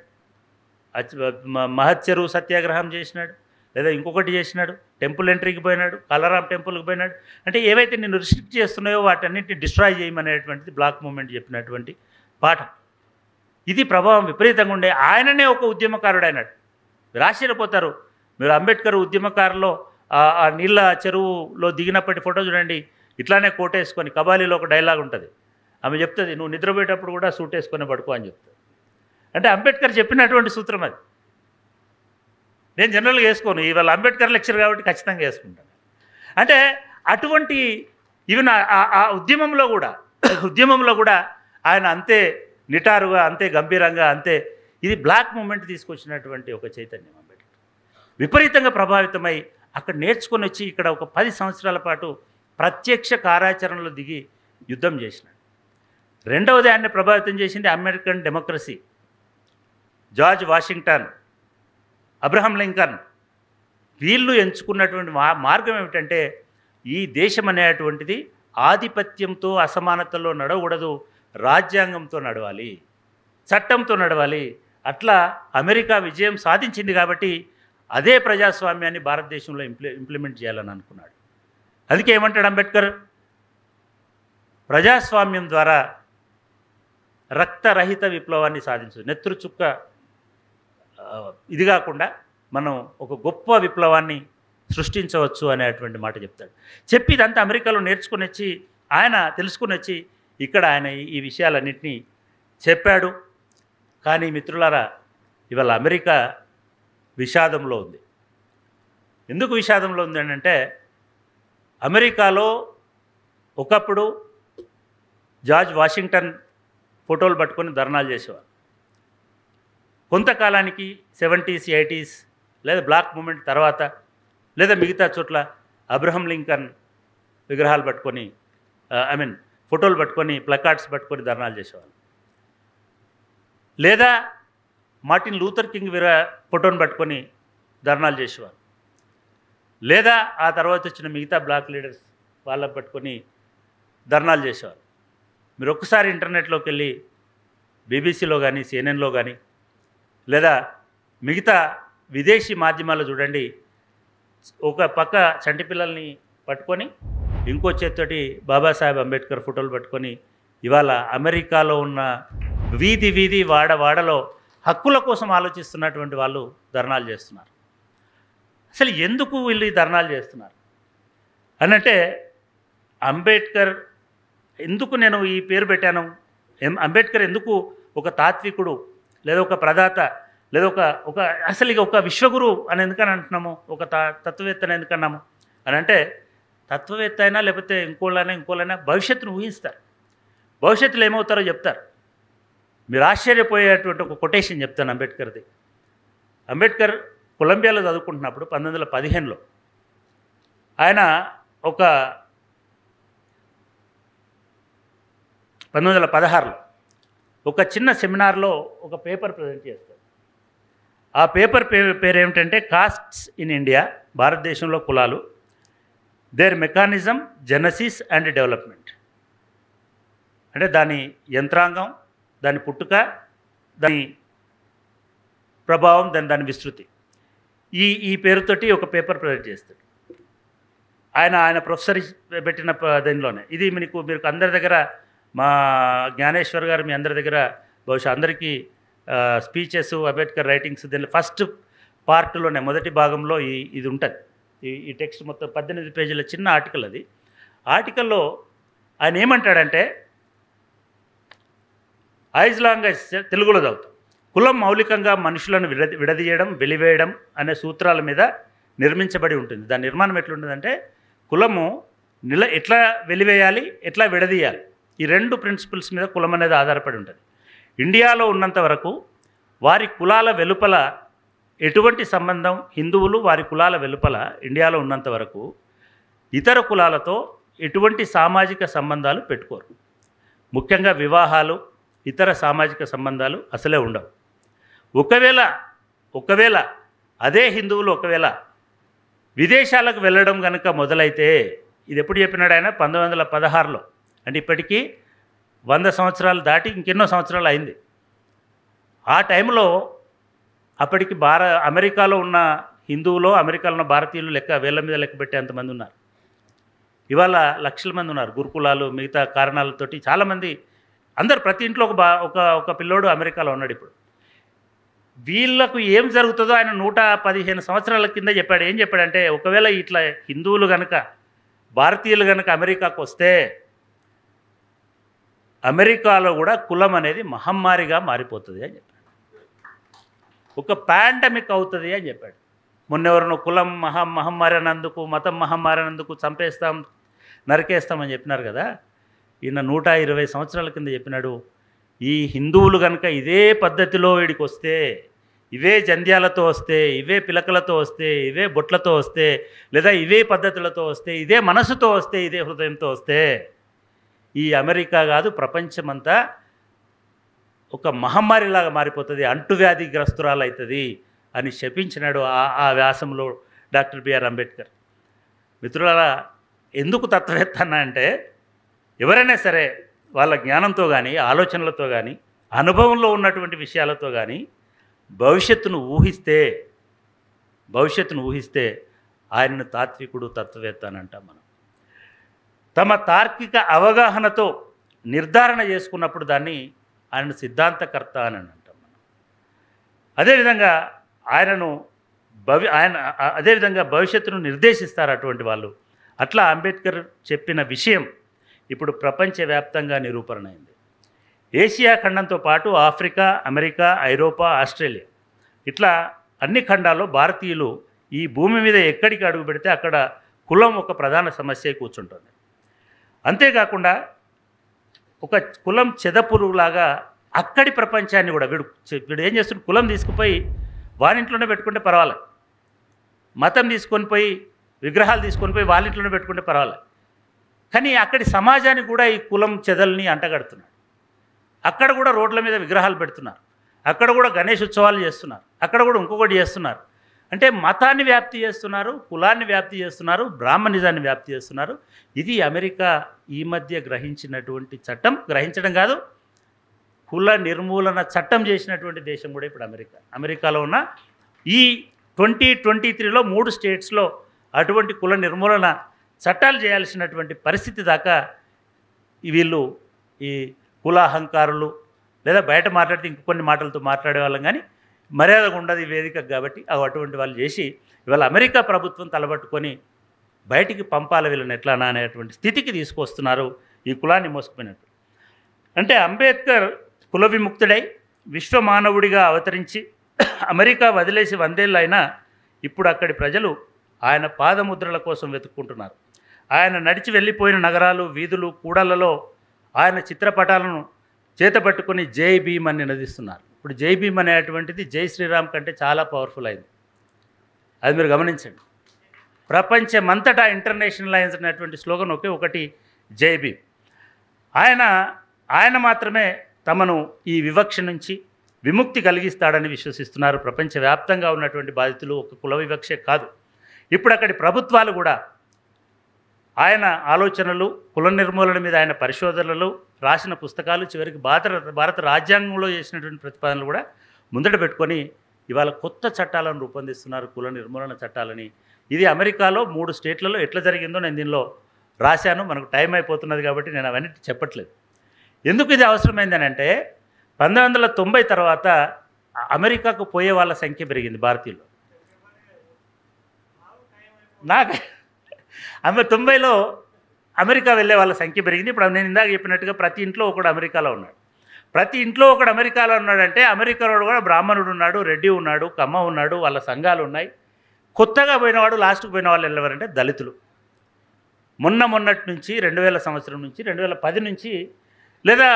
మహత్ చెరువు సత్యాగ్రహం చేసినాడు, లేదా ఇంకొకటి చేసినాడు, టెంపుల్ ఎంట్రీకి పోయినాడు, కలరాం టెంపుల్కి పోయినాడు. అంటే ఏవైతే నిన్ను రిస్ట్రిక్ట్ చేస్తున్నాయో వాటన్నిటిని డిస్ట్రాయ్ చేయమనేటువంటిది బ్లాక్ మూమెంట్ చెప్పినటువంటి పాఠం. ఇది ప్రభావం విపరీతంగా ఉండే. ఆయననే ఒక ఉద్యమకారుడు అయినాడు. మీరు ఆశ్చర్యపోతారు. మీరు అంబేద్కర్ ఉద్యమకారులో ఆ నీళ్ళ చెరువులో దిగినప్పటి ఫోటో చూడండి. ఇట్లానే కోటేసుకొని, కబాలీలో ఒక డైలాగ్ ఉంటుంది, ఆమె చెప్తుంది, నువ్వు నిద్రపోయేటప్పుడు కూడా సూట్ వేసుకొని పడుకో అని చెప్తుంది. అంటే అంబేద్కర్ చెప్పినటువంటి సూత్రం అది. నేను జనరల్గా వేసుకోను, ఇవాళ అంబేద్కర్ లెక్చర్ కాబట్టి ఖచ్చితంగా వేసుకుంటాను. అంటే అటువంటి ఈవెన్ ఆ ఉద్యమంలో కూడా ఆయన అంతే నిటారుగా, అంతే గంభీరంగా, అంతే ఇది బ్లాక్ మూమెంట్ తీసుకొచ్చినటువంటి ఒక చైతన్యం. అంబేద్కర్ విపరీతంగా ప్రభావితమై అక్కడ నేర్చుకొని వచ్చి ఇక్కడ ఒక 10 సంవత్సరాల పాటు ప్రత్యక్ష కార్యాచరణలో దిగి యుద్ధం చేసినాడు. రెండవది ఆయన్ని ప్రభావితం చేసింది American democracy. George Washington, Abraham Lincoln వీళ్ళు ఎంచుకున్నటువంటి మార్గం ఏమిటంటే ఈ దేశం అనేటువంటిది ఆధిపత్యంతో అసమానతలో నడవకూడదు, రాజ్యాంగంతో నడవాలి, చట్టంతో నడవాలి. అట్లా అమెరికా విజయం సాధించింది కాబట్టి అదే ప్రజాస్వామ్యాన్ని భారతదేశంలో ఇంప్లిమెంట్ చేయాలని అనుకున్నాడు. అందుకే ఏమంటాడు అంబేద్కర్, ప్రజాస్వామ్యం ద్వారా రక్తరహిత విప్లవాన్ని సాధించు, నెత్తురు చుక్క ఇది కాకుండా మనం ఒక గొప్ప విప్లవాన్ని సృష్టించవచ్చు అనేటువంటి మాట చెప్తాడు. చెప్పి ఇదంతా అమెరికాలో నేర్చుకుని వచ్చి ఆయన తెలుసుకుని వచ్చి ఇక్కడ ఆయన ఈ విషయాలన్నింటినీ చెప్పాడు. కానీ మిత్రులారా, ఇవాళ అమెరికా విషాదంలో ఉంది. ఎందుకు విషాదంలో ఉంది అంటే అమెరికాలో ఒకప్పుడు జార్జ్ వాషింగ్టన్ ఫోటోలు పట్టుకొని ధర్నాలు చేసేవారు. కొంతకాలానికి 70s, 80s లేదా బ్లాక్ మూమెంట్ తర్వాత లేదా మిగతా చోట్ల అబ్రహం లింకన్ విగ్రహాలు పట్టుకొని ఫోటోలు పట్టుకొని, ప్లకార్డ్స్ పట్టుకొని ధర్నాలు చేసేవాళ్ళు. లేదా మార్టిన్ లూథర్ కింగ్ ఫోటోను పట్టుకొని ధర్నాలు చేసేవారు. లేదా ఆ తర్వాత వచ్చిన మిగతా బ్లాక్ లీడర్స్ వాళ్ళని పట్టుకొని ధర్నాలు చేసేవారు. మీరు ఒక్కసారి ఇంటర్నెట్లోకి వెళ్ళి బీబీసీలో కానీ, సిఎన్ఎన్లో కానీ, లేదా మిగతా విదేశీ మాధ్యమాల్లో చూడండి, ఒక పక్క చంటి పిల్లల్ని పట్టుకొని ఇంకో చేత్తోటి బాబాసాహెబ్ అంబేద్కర్ ఫోటోలు పట్టుకొని ఇవాళ అమెరికాలో ఉన్న వీధి వాడలో హక్కుల కోసం ఆలోచిస్తున్నటువంటి వాళ్ళు ధర్నాలు చేస్తున్నారు. అసలు ఎందుకు వీళ్ళు ఈ ధర్నాలు చేస్తున్నారు అనంటే, అంబేద్కర్ ఎందుకు నేను ఈ పేరు పెట్టాను, అంబేద్కర్ ఎందుకు ఒక తాత్వికుడు లేదా ఒక ప్రదాత లేదా ఒక అసలు ఇక ఒక విశ్వగురు అని ఎందుకని అంటున్నాము, ఒక తత్వవేత్తని ఎందుకన్నాము అని అంటే, తత్వవేత్త అయినా లేకపోతే ఇంకోళ్ళైనా భవిష్యత్తును ఊహిస్తారు, భవిష్యత్తులో ఏమవుతారో చెప్తారు. మీరు ఆశ్చర్యపోయేటువంటి ఒక కొటేషన్ చెప్తాను అంబేద్కర్ది. అంబేద్కర్ కొలంబియాలో చదువుకుంటున్నప్పుడు 1915లో ఆయన 1916లో ఒక చిన్న సెమినార్లో ఒక పేపర్ ప్రజెంట్ చేస్తారు. ఆ పేపర్ పేరు ఏమిటంటే కాస్ట్స్ ఇన్ ఇండియా, భారతదేశంలో కులాలు, their mechanism, genesis and development. అంటే దాని యంత్రాంగం, దాని పుట్టుక, దాని ప్రభావం, దాని విస్తృతి. ఈ పేరుతోటి ఒక పేపర్ ప్రొజెక్ట్ చేస్తాడు ఆయన ప్రొఫెసర్ పెట్టిన దీనిలోనే. ఇది మీరు అందరి దగ్గర, మా జ్ఞానేశ్వర్ గారు మీ అందరి దగ్గర బహుశా అందరికీ స్పీచెస్, అంబేద్కర్ రైటింగ్స్ దీనిలో ఫస్ట్ పార్ట్లోనే మొదటి భాగంలో ఇది ఉంటుంది. ఈ టెక్స్ట్ మొత్తం 18 పేజీల చిన్న ఆర్టికల్. అది ఆర్టికల్లో ఆయన ఏమంటాడంటే, యాజ్ లాంగ్ యాజ్, తెలుగులో చదువుతాం, కులం మౌలికంగా మనుషులను విడదీయడం, వెలివేయడం అనే సూత్రాల మీద నిర్మించబడి ఉంటుంది. దాని నిర్మాణం ఎట్లుంటుందంటే, కులము ఎట్లా వెలివేయాలి, ఎట్లా విడదీయాలి, ఈ 2 ప్రిన్సిపల్స్ మీద కులం అనేది ఆధారపడి ఉంటుంది. ఇండియాలో ఉన్నంత వరకు వారి కులాల వెలుపల ఎటువంటి సంబంధం, హిందువులు వారి కులాల వెలుపల ఇండియాలో ఉన్నంత వరకు ఇతర కులాలతో ఎటువంటి సామాజిక సంబంధాలు పెట్టుకోరు. ముఖ్యంగా వివాహాలు, ఇతర సామాజిక సంబంధాలు అసలే ఉండవు. ఒకవేళ అదే హిందువులు ఒకవేళ విదేశాలకు వెళ్ళడం కనుక మొదలైతే, ఇది ఎప్పుడు చెప్పినాడు ఆయన, 1916లో, అంటే ఇప్పటికీ 100 సంవత్సరాలు దాటి ఇంకెన్నో సంవత్సరాలు అయింది. ఆ టైంలో అప్పటికి అమెరికాలో ఉన్న హిందువులు, అమెరికాలో ఉన్న భారతీయులు వేళ్ళ మీద లెక్క పెట్టేంతమంది ఉన్నారు. ఇవాళ లక్షల మంది ఉన్నారు. గురుకులాలు, మిగతా కారణాలతోటి చాలామంది, అందరు ప్రతి ఇంట్లో ఒక పిల్లోడు అమెరికాలో ఉన్నాడు. ఇప్పుడు వీళ్ళకు ఏం జరుగుతుందో ఆయన 115 సంవత్సరాల కింద చెప్పాడు. ఏం చెప్పాడంటే, ఒకవేళ ఇట్లా హిందువులు కనుక, భారతీయులు కనుక అమెరికాకు వస్తే అమెరికాలో కూడా కులం అనేది మహమ్మారిగా మారిపోతుంది అని చెప్పాడు. ఒక పాండమిక్ అవుతుంది అని చెప్పాడు. మొన్నెవరినో కులం మహమ్మారి అన్నందుకు, మతం మహమ్మారి అన్నందుకు చంపేస్తాం, నరికేస్తామని చెప్పినారు కదా. ఈయన 120 సంవత్సరాల కింద చెప్పినాడు, ఈ హిందువులు కనుక ఇదే పద్ధతిలో వీడికి వస్తే, ఇవే జంధ్యాలతో వస్తే, ఇవే పిలకలతో వస్తే, ఇవే బొట్లతో వస్తే, లేదా ఇవే పద్ధతులతో వస్తే, ఇదే మనసుతో వస్తే, ఇదే హృదయంతో వస్తే, ఈ అమెరికా కాదు ప్రపంచమంతా ఒక మహమ్మారిలాగా మారిపోతుంది, అంటువ్యాధిగ్రస్తురాలు అవుతుంది అని శపించినాడు ఆ వ్యాసంలో డాక్టర్ బిఆర్ అంబేద్కర్. మిత్రులారా, ఎందుకు తత్వవేత్త అన్నా అంటే, ఎవరైనా సరే వాళ్ళ జ్ఞానంతో కానీ, ఆలోచనలతో కానీ, అనుభవంలో ఉన్నటువంటి విషయాలతో కానీ భవిష్యత్తును ఊహిస్తే ఆయనను తాత్వికుడు, తత్వవేత్త అని అంటాం మనం. తమ తార్కిక అవగాహనతో నిర్ధారణ చేసుకున్నప్పుడు దాన్ని ఆయన సిద్ధాంతకర్త అని అంటాం మనం. అదేవిధంగా అదేవిధంగా భవిష్యత్తును నిర్దేశిస్తారు అటువంటి వాళ్ళు. అట్లా అంబేద్కర్ చెప్పిన విషయం ఇప్పుడు ప్రపంచవ్యాప్తంగా నిరూపణ అయింది. ఏషియా ఖండంతో పాటు ఆఫ్రికా, అమెరికా, ఐరోపా, ఆస్ట్రేలియా, ఇట్లా అన్ని ఖండాల్లో భారతీయులు ఈ భూమి మీద ఎక్కడికి అడుగు పెడితే అక్కడ కులం ఒక ప్రధాన సమస్య కూర్చుంటుంది. అంతేకాకుండా ఒక కులం చెదపురుగులాగా అక్కడి ప్రపంచాన్ని కూడా వీడు ఏం చేస్తున్నాడు, కులం తీసుకుపోయి వారింట్లోనే పెట్టుకుంటే పర్వాలేదు, మతం తీసుకొని పోయి, విగ్రహాలు తీసుకొని పోయి వాళ్ళ ఇంట్లోనే పెట్టుకుంటే పర్వాలేదు, కానీ అక్కడి సమాజానికి కూడా ఈ కులం చెదల్ని అంటగడుతున్నాడు. అక్కడ కూడా రోడ్ల మీద విగ్రహాలు పెడుతున్నారు, అక్కడ కూడా గణేష్ ఉత్సవాలు చేస్తున్నారు, అక్కడ కూడా ఇంకొకటి చేస్తున్నారు. అంటే మతాన్ని వ్యాప్తి చేస్తున్నారు, కులాన్ని వ్యాప్తి చేస్తున్నారు, బ్రాహ్మణిజాన్ని వ్యాప్తి చేస్తున్నారు. ఇది అమెరికా ఈ మధ్య గ్రహించినటువంటి చట్టం, గ్రహించడం కాదు, కుల నిర్మూలన చట్టం చేసినటువంటి దేశం కూడా ఇప్పుడు అమెరికాలో ఉన్న ఈ 2023లో 3 స్టేట్స్లో అటువంటి కుల నిర్మూలన చట్టాలు చేయాల్సినటువంటి పరిస్థితి దాకా వీళ్ళు, ఈ కులాహంకారులు, లేదా బయట మాట్లాడితే ఇంకొన్ని మాటలతో మాట్లాడే వాళ్ళం, కానీ మర్యాదగా ఉండదు ఈ వేదిక కాబట్టి అటువంటి వాళ్ళు చేసి ఇవాళ అమెరికా ప్రభుత్వం తలబట్టుకొని బయటికి పంపాలి వీళ్ళని ఎట్లానా అనేటువంటి స్థితికి తీసుకొస్తున్నారు ఈ కులాన్ని మోసుకుపోయినట్టు. అంటే అంబేద్కర్ కుల విముక్తుడై విశ్వమానవుడిగా అవతరించి అమెరికా వదిలేసి 100 ఏళ్ళు అయినా ఇప్పుడు అక్కడి ప్రజలు ఆయన పాదముద్రల కోసం వెతుక్కుంటున్నారు. ఆయన నడిచి వెళ్ళిపోయిన నగరాలు, వీధులు, కూడళ్లలో ఆయన చిత్రపటాలను చేతపట్టుకొని జై భీమ్ అని నినదిస్తున్నారు. ఇప్పుడు జై భీమ్ అనేటువంటిది జై శ్రీరామ్ కంటే చాలా పవర్ఫుల్ అయింది. అది మీరు గమనించండి. ప్రపంచమంతటా ఇంటర్నేషనలైజ్ అనేటువంటి స్లోగన్ ఒకటి జై భీమ్. ఆయన మాత్రమే తమను ఈ వివక్ష నుంచి విముక్తి కలిగిస్తాడని విశ్వసిస్తున్నారు ప్రపంచవ్యాప్తంగా ఉన్నటువంటి బాధితులు. ఒక కుల వివక్షే కాదు, ఇప్పుడు అక్కడి ప్రభుత్వాలు కూడా ఆయన ఆలోచనలు, కుల నిర్మూలన మీద ఆయన పరిశోధనలు, రాసిన పుస్తకాలు, చివరికి భారత రాజ్యాంగంలో చేసినటువంటి ప్రతిపాదనలు కూడా ముందట పెట్టుకొని ఇవాళ కొత్త చట్టాలను రూపొందిస్తున్నారు, కుల నిర్మూలన చట్టాలని. ఇది అమెరికాలో 3 స్టేట్లలో ఎట్లా జరిగిందో నేను దీనిలో రాశాను. మనకు టైం అయిపోతున్నది కాబట్టి నేను అవన్నీ చెప్పట్లేదు. ఎందుకు ఇది అవసరమైందని అంటే 1990 తర్వాత అమెరికాకు పోయే వాళ్ళ సంఖ్య పెరిగింది భారతీయులు. నాకు 90లో అమెరికా వెళ్ళే వాళ్ళ సంఖ్య పెరిగింది. ఇప్పుడు నేను ఇందాక చెప్పినట్టుగా ప్రతి ఇంట్లో ఒకడు అమెరికాలో ఉన్నాడు. ప్రతి ఇంట్లో ఒకడు అమెరికాలో ఉన్నాడంటే అమెరికాలో కూడా బ్రాహ్మణుడు ఉన్నాడు, రెడ్డి ఉన్నాడు, కమ్మ ఉన్నాడు, వాళ్ళ సంఘాలు ఉన్నాయి. కొత్తగా పోయినవాడు లాస్ట్కి పోయిన వాళ్ళు ఎవరంటే దళితులు. మొన్నటి నుంచి 2000 సంవత్సరం నుంచి 2010 నుంచి లేదా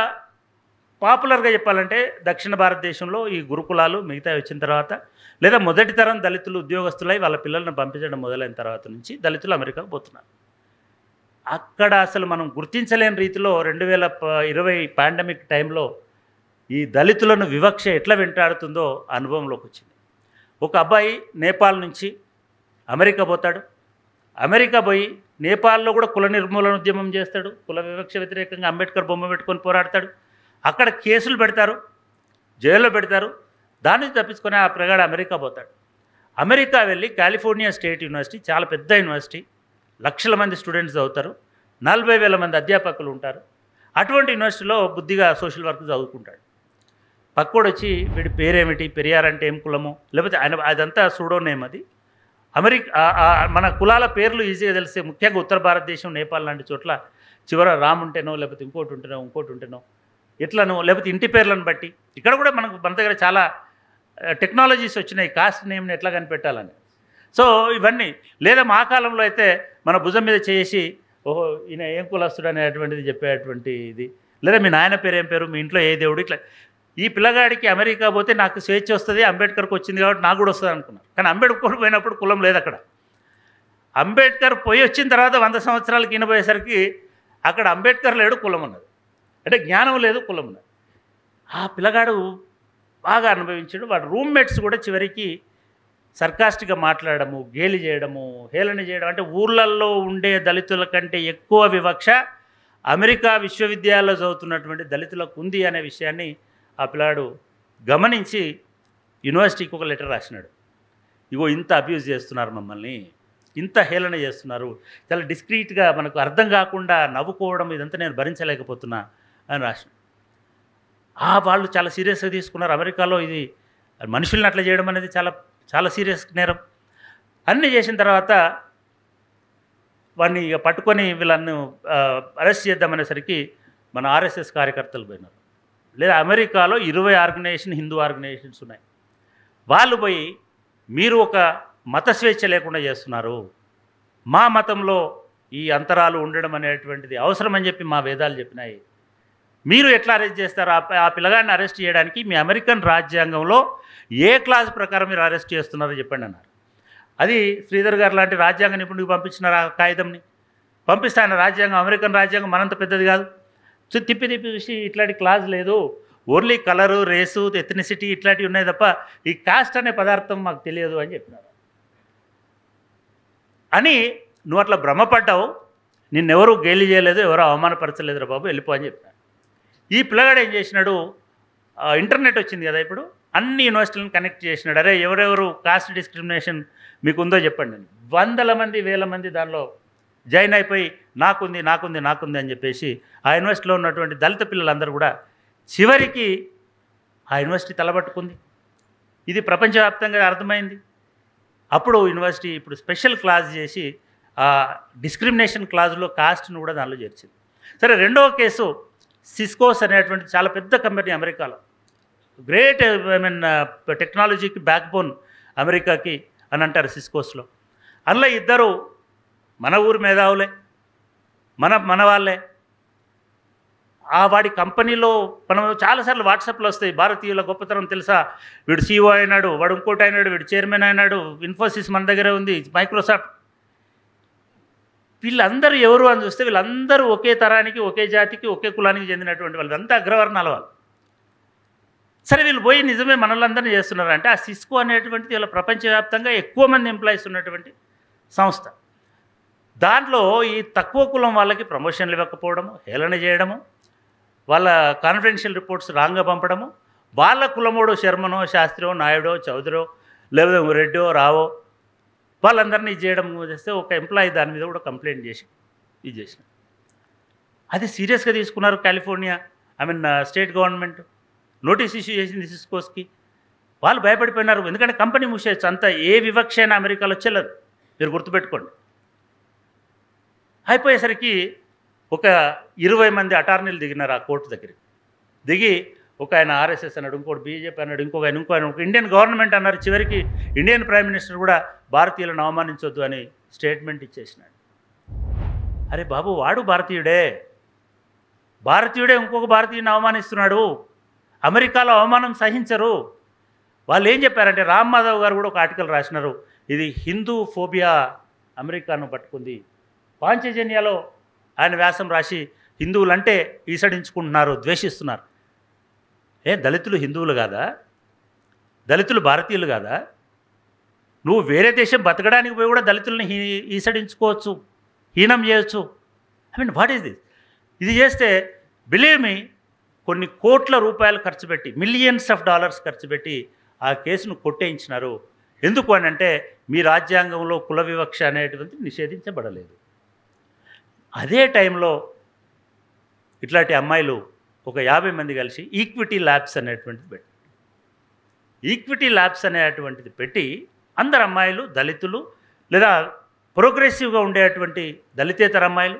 పాపులర్గా చెప్పాలంటే దక్షిణ భారతదేశంలో ఈ గురుకులాలు మిగతా వచ్చిన తర్వాత లేదా మొదటి తరం దళితులు ఉద్యోగస్తులై వాళ్ళ పిల్లలను పంపించడం మొదలైన తర్వాత నుంచి దళితులు అమెరికాకు పోతున్నారు. అక్కడ అసలు మనం గుర్తించలేని రీతిలో 2020 పాండమిక్ టైంలో ఈ దళితులను వివక్ష ఎట్లా వెంటాడుతుందో అనుభవంలోకి వచ్చింది. ఒక అబ్బాయి నేపాల్ నుంచి అమెరికా పోతాడు. అమెరికా పోయి నేపాల్లో కూడా కుల నిర్మూలన ఉద్యమం చేస్తాడు. కుల వివక్ష వ్యతిరేకంగా అంబేద్కర్ బొమ్మ పెట్టుకొని పోరాడతాడు. అక్కడ కేసులు పెడతారు, జైల్లో పెడతారు. దాని నుంచి తప్పించుకొని ఆ ప్రగాడు అమెరికా పోతాడు. అమెరికా వెళ్ళి కాలిఫోర్నియా స్టేట్ యూనివర్సిటీ చాలా పెద్ద యూనివర్సిటీ, లక్షల మంది స్టూడెంట్స్ చదువుతారు, 40,000 మంది అధ్యాపకులు ఉంటారు. అటువంటి యూనివర్సిటీలో బుద్ధిగా సోషల్ వర్క్ చదువుకుంటాడు. పక్కోడు వచ్చి వీడి పేరేమిటి, పెరియార్ అంటే ఏం కులము, లేకపోతే ఆయన అదంతా సూడో నేమ్ అది. మన కులాల పేర్లు ఈజీగా తెలిసే, ముఖ్యంగా ఉత్తర భారతదేశం నేపాల్ లాంటి చోట్ల చివర రామ్ ఉంటేనో లేకపోతే ఇంకోటి ఉంటేనో ఎట్లనో లేకపోతే ఇంటి పేర్లను బట్టి. ఇక్కడ కూడా మన దగ్గర చాలా టెక్నాలజీస్ వచ్చినాయి కాస్ట్ నేమ్ని ఎట్లా కనిపెట్టాలని. సో ఇవన్నీ లేదా మా కాలంలో అయితే మన భుజం మీద చేసి ఓహో ఈయన ఏం కులస్తుడు అనేటువంటిది చెప్పేటువంటి ఇది, లేదా మీ నాయన పేరు ఏం పేరు, మీ ఇంట్లో ఏ దేవుడు, ఇట్లా. ఈ పిల్లగాడికి అమెరికా పోతే నాకు స్వేచ్ఛ వస్తుంది, అంబేద్కర్కి వచ్చింది కాబట్టి నాకు కూడా వస్తుంది అనుకున్నాను. కానీ అంబేద్కర్ పోయినప్పుడు కులం లేదు అక్కడ. అంబేద్కర్ పోయి వచ్చిన తర్వాత 100 సంవత్సరాలకి ఈయనపోయేసరికి అక్కడ అంబేద్కర్ లేడు, కులం ఉన్నది. అంటే జ్ఞానం లేదు, కులం ఉన్నది. ఆ పిల్లగాడు బాగా అనుభవించాడు. వాడు రూమ్మేట్స్ కూడా చివరికి సర్కాస్టిక్గా మాట్లాడము, గేలి చేయడము, హేళన చేయడం. అంటే ఊర్లల్లో ఉండే దళితుల కంటే ఎక్కువ వివక్ష అమెరికా విశ్వవిద్యాలయంలో చదువుతున్నటువంటి దళితులకు ఉంది అనే విషయాన్ని ఆ పిల్లాడు గమనించి యూనివర్సిటీకి ఒక లెటర్ రాసినాడు. ఇగో ఇంత అబ్యూజ్ చేస్తున్నారు మమ్మల్ని, ఇంత హేళన చేస్తున్నారు, చాలా డిస్క్రీట్గా మనకు అర్థం కాకుండా నవ్వుకోవడం ఇదంతా నేను భరించలేకపోతున్నా అని రాసినాడు. వాళ్ళు చాలా సీరియస్గా తీసుకున్నారు. అమెరికాలో ఇది మనుషుల్ని అట్లా చేయడం అనేది చాలా చాలా సీరియస్ నేరం. అన్నీ చేసిన తర్వాత వాడిని పట్టుకొని వీళ్ళను అరెస్ట్ చేద్దామనేసరికి మన ఆర్ఎస్ఎస్ కార్యకర్తలు పోయినారు. లేదా అమెరికాలో 20 హిందూ ఆర్గనైజేషన్స్ ఉన్నాయి. వాళ్ళు పోయి మీరు ఒక మత స్వేచ్ఛ లేకుండా చేస్తున్నారు, మా మతంలో ఈ అంతరాలు ఉండడం అనేటువంటిది అవసరమని చెప్పి మా వేదాలు చెప్పినాయి, మీరు ఎట్లా అరెస్ట్ చేస్తారు? ఆ పిల్లగాడిని అరెస్ట్ చేయడానికి మీ అమెరికన్ రాజ్యాంగంలో ఏ క్లాస్ ప్రకారం మీరు అరెస్ట్ చేస్తున్నారో చెప్పండి అన్నారు. అది శ్రీధర్ గారు లాంటి రాజ్యాంగ నిపుణుడికి పంపించినారు. ఆ కాగితంని పంపిస్తే ఆయన రాజ్యాంగం, అమెరికన్ రాజ్యాంగం మనంత పెద్దది కాదు. సో తిప్పి చూసి ఇట్లాంటి క్లాజ్ లేదు, ఓన్లీ కలరు, రేసు, ఎథ్నిసిటీ ఇట్లాంటివి ఉన్నాయి తప్ప ఈ కాస్ట్ అనే పదార్థం మాకు తెలియదు అని చెప్పినారు. అని నువ్వు అట్లా భ్రమపడ్డావు, నిన్నెవరూ గేలి చేయలేదు, ఎవరో అవమానపరచలేదురా బాబు, వెళ్ళిపో అని చెప్పినారు. ఈ పిల్లగాడు ఏం చేసినాడు, ఇంటర్నెట్ వచ్చింది కదా ఇప్పుడు, అన్ని యూనివర్సిటీలను కనెక్ట్ చేసినాడు. అరే ఎవరెవరు కాస్ట్ డిస్క్రిమినేషన్ మీకు ఉందో చెప్పండి అని. 100 మంది 1000 మంది దానిలో జాయిన్ అయిపోయి నాకుంది అని చెప్పేసి ఆ యూనివర్సిటీలో ఉన్నటువంటి దళిత పిల్లలందరూ కూడా చివరికి ఆ యూనివర్సిటీ తలబట్టుకుంది. ఇది ప్రపంచవ్యాప్తంగా అర్థమైంది. అప్పుడు యూనివర్సిటీ ఇప్పుడు స్పెషల్ క్లాస్ చేసి ఆ డిస్క్రిమినేషన్ క్లాజ్లో కాస్ట్ను కూడా దానిలో చేర్చింది. సరే, రెండవ కేసు సిస్కోస్ అనేటువంటి చాలా పెద్ద కంపెనీ అమెరికాలో, గ్రేట్ టెక్నాలజీకి బ్యాక్ బోన్ అమెరికాకి అని అంటారు సిస్కోస్లో. అందులో ఇద్దరు మన ఊరు మేధావులే, మన వాళ్ళే. వాడి కంపెనీలో మనం చాలాసార్లు వాట్సాప్లో వస్తాయి, భారతీయుల గొప్పతనం తెలుసా, వీడు CEO అయినాడు, వాడు ఇంకోటి అయినాడు, వీడు చైర్మన్ అయినాడు, ఇన్ఫోసిస్ మన దగ్గరే ఉంది, మైక్రోసాఫ్ట్. వీళ్ళందరూ ఎవరు అని చూస్తే వీళ్ళందరూ ఒకే తరానికి, ఒకే జాతికి, ఒకే కులానికి చెందినటువంటి వాళ్ళు, అంతా అగ్రవర్ణాల వాళ్ళు. సరే, వీళ్ళు పోయి నిజమే మనలందరినీ చేస్తున్నారు అంటే ఆ సిస్కో అనేటువంటిది ఇలా ప్రపంచవ్యాప్తంగా ఎక్కువ మంది ఎంప్లాయీస్ ఉన్నటువంటి సంస్థ. దాంట్లో ఈ తక్కువ కులం వాళ్ళకి ప్రమోషన్లు ఇవ్వకపోవడము, హేళన చేయడము, వాళ్ళ కాన్ఫిడెన్షియల్ రిపోర్ట్స్ రాంగ్గా పంపడము, వాళ్ళ కులమోడో శర్మనో శాస్త్రియో నాయుడో చౌదరో లేకపోతే రెడ్డో రావో వాళ్ళందరినీ ఇది చేయడం చేస్తే ఒక ఎంప్లాయీ దాని మీద కూడా కంప్లైంట్ చేసి ఇది చేసిన. అది సీరియస్గా తీసుకున్నారు California state government notice issue చేసింది సిస్కోస్కి. వాళ్ళు భయపడిపోయినారు, ఎందుకంటే కంపెనీ మూసేయచ్చు, అంత ఏ వివక్ష అయినా అమెరికాలో చెల్లదు, మీరు గుర్తుపెట్టుకోండి. అయిపోయేసరికి ఒక 20 మంది అటార్నీలు దిగినారు ఆ కోర్టు దగ్గరికి. దిగి ఒక ఆయన ఆర్ఎస్ఎస్ అన్నాడు, ఇంకోటి బీజేపీ అన్నాడు, ఇంకొక ఆయన ఒక ఇండియన్ గవర్నమెంట్ అన్నారు. చివరికి ఇండియన్ ప్రైమ్ మినిస్టర్ కూడా భారతీయులను అవమానించొద్దు అని స్టేట్మెంట్ ఇచ్చేసినాడు. అరే బాబు, వాడు భారతీయుడే ఇంకొక భారతీయుని అవమానిస్తున్నాడు. అమెరికాలో అవమానం సహించరు. వాళ్ళు ఏం చెప్పారంటే, రామ్ మాధవ్ గారు కూడా ఒక ఆర్టికల్ రాసినారు, ఇది హిందూ ఫోబియా అమెరికాను పట్టుకుంది. పాంచజన్యాలో ఆయన వ్యాసం రాసి హిందువులంటే ఈసడించుకుంటున్నారు, ద్వేషిస్తున్నారు. దళితులు హిందువులు కాదా? దళితులు భారతీయులు కాదా? నువ్వు వేరే దేశం బతకడానికి పోయి కూడా దళితుల్ని ఈసడించుకోవచ్చు, హీనం చేయొచ్చు. What is this? ఇది చేస్తే బిలీవ్ మీ కొన్ని కోట్ల రూపాయలు ఖర్చు పెట్టి, మిలియన్స్ ఆఫ్ డాలర్స్ ఖర్చు పెట్టి ఆ కేసును కొట్టేయించినారు. ఎందుకు అని అంటే, మీ రాజ్యాంగంలో కుల వివక్ష అనేటువంటిది నిషేధించబడలేదు. అదే టైంలో ఇట్లాంటి అమ్మాయిలు ఒక 50 మంది కలిసి ఈక్విటీ ల్యాబ్స్ అనేటువంటిది పెట్టి అందరు అమ్మాయిలు దళితులు లేదా ప్రోగ్రెసివ్గా ఉండేటువంటి దళితేతర అమ్మాయిలు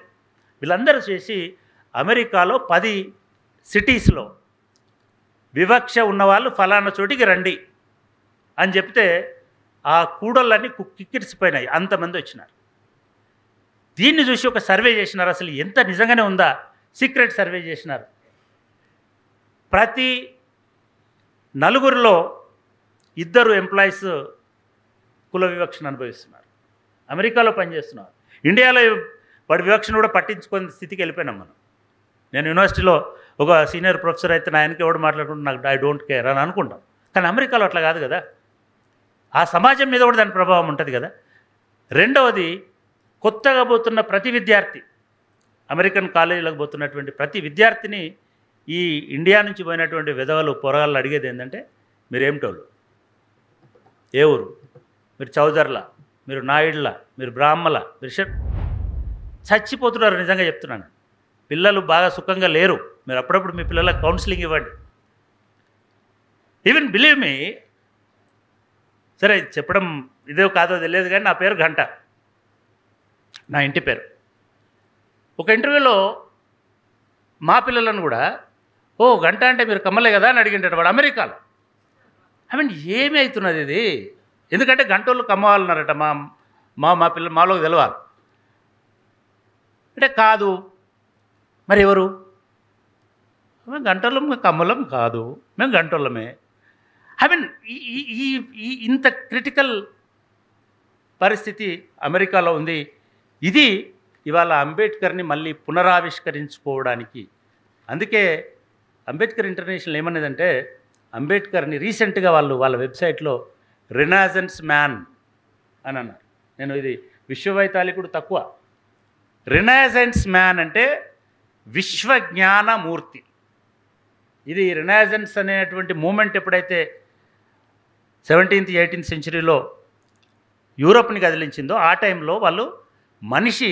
వీళ్ళందరూ చేసి అమెరికాలో 10 సిటీస్లో వివక్ష ఉన్నవాళ్ళు ఫలానా చోటికి రండి అని చెప్తే ఆ కూడళ్ళన్నీ కిక్కిరిసిపోయినాయి, అంతమంది వచ్చినారు. దీన్ని చూసి ఒక సర్వే చేసినారు, అసలు ఎంత నిజంగానే ఉందా, సీక్రెట్ సర్వే చేసినారు. ప్రతి 4 2 ఎంప్లాయీస్ కుల వివక్షను అనుభవిస్తున్నారు, అమెరికాలో పనిచేస్తున్నారు. ఇండియాలో వాడి వివక్షను కూడా పట్టించుకునే స్థితికి వెళ్ళిపోయినాం మనం. నేను యూనివర్సిటీలో ఒక సీనియర్ ప్రొఫెసర్ అయితే ఆయనకి ఎవడు మాట్లాడుకుంటే నాకు ఐ డోంట్ కేర్ అని అనుకుంటాం. కానీ అమెరికాలో అట్లా కాదు కదా, ఆ సమాజం మీద కూడా దాని ప్రభావం ఉంటుంది కదా. రెండవది, కొత్తగా పోతున్న ప్రతి విద్యార్థి, అమెరికన్ కాలేజీలకు పోతున్నటువంటి ప్రతి విద్యార్థిని ఈ ఇండియా నుంచి పోయినటువంటి విధవలు పొరగాళ్ళు అడిగేది ఏంటంటే, మీరేమిటోళ్ళు, ఏ ఊరు, మీరు చౌదర్ల, మీరు నాయుడుల, మీరు బ్రాహ్మల, మీరు చచ్చిపోతున్నారు. నిజంగా చెప్తున్నాను, పిల్లలు బాగా సుఖంగా లేరు. మీరు అప్పుడప్పుడు మీ పిల్లలకు కౌన్సిలింగ్ ఇవ్వండి. ఈవెన్ బిలీవ్ మీ, సరే చెప్పడం ఇదే కాదో తెలియదు కానీ నా పేరు గంట, నా ఇంటి పేరు. ఒక ఇంటర్వ్యూలో మా పిల్లలను కూడా, ఓ గంట అంటే మీరు కమ్మలే కదా అని అడిగింటాడు వాడు అమెరికాలో. ఏమి అవుతున్నది ఇది? ఎందుకంటే గంటోళ్ళు కమ్మవాలన్నారట మా పిల్లలు, మాలోకి తెలవాలి అంటే. కాదు, మరి ఎవరు? మేము గంటోళ్ళం, కమ్మలం కాదు, మేము గంటోళ్ళమే. ఇంత క్రిటికల్ పరిస్థితి అమెరికాలో ఉంది. ఇది ఇవాళ అంబేద్కర్ని మళ్ళీ పునరావిష్కరించుకోవడానికి, అందుకే అంబేద్కర్ ఇంటర్నేషనల్ ఏమన్నదంటే, అంబేద్కర్ని రీసెంట్గా వాళ్ళ వెబ్సైట్లో రెనాజెన్స్ మ్యాన్ అని అన్నారు. నేను ఇది విశ్వవైతాళికుడు తక్కువ. రెనాజెన్స్ మ్యాన్ అంటే విశ్వజ్ఞానమూర్తి. ఇది రెనాజెన్స్ అనేటువంటి మూమెంట్ ఎప్పుడైతే 17th 18th సెంచరీలో యూరోప్ని కదిలించిందో, ఆ టైంలో వాళ్ళు మనిషి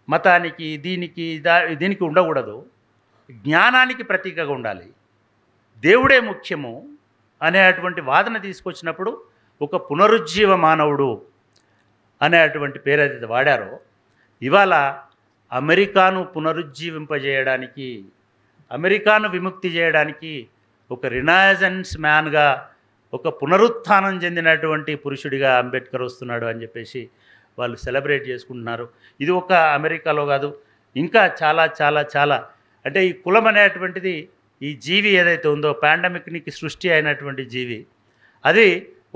మతానికి దీనికి ఉండకూడదు, జ్ఞానానికి ప్రతీకగా ఉండాలి, దేవుడే ముఖ్యము అనేటువంటి వాదన తీసుకొచ్చినప్పుడు ఒక పునరుజ్జీవ మానవుడు అనేటువంటి పేరు ఏదైతే వాడారో, ఇవాళ అమెరికాను పునరుజ్జీవింపజేయడానికి, అమెరికాను విముక్తి చేయడానికి ఒక రినైజెన్స్ మ్యాన్గా, ఒక పునరుత్థానం చెందినటువంటి పురుషుడిగా అంబేద్కర్ వస్తున్నాడు అని చెప్పేసి వాళ్ళు సెలబ్రేట్ చేసుకుంటున్నారు. ఇది ఒక అమెరికాలో కాదు, ఇంకా చాలా చాలా చాలా, అంటే ఈ కులం అనేటువంటిది, ఈ జీవి ఏదైతే ఉందో పాండమిక్నికి సృష్టి అయినటువంటి జీవి, అది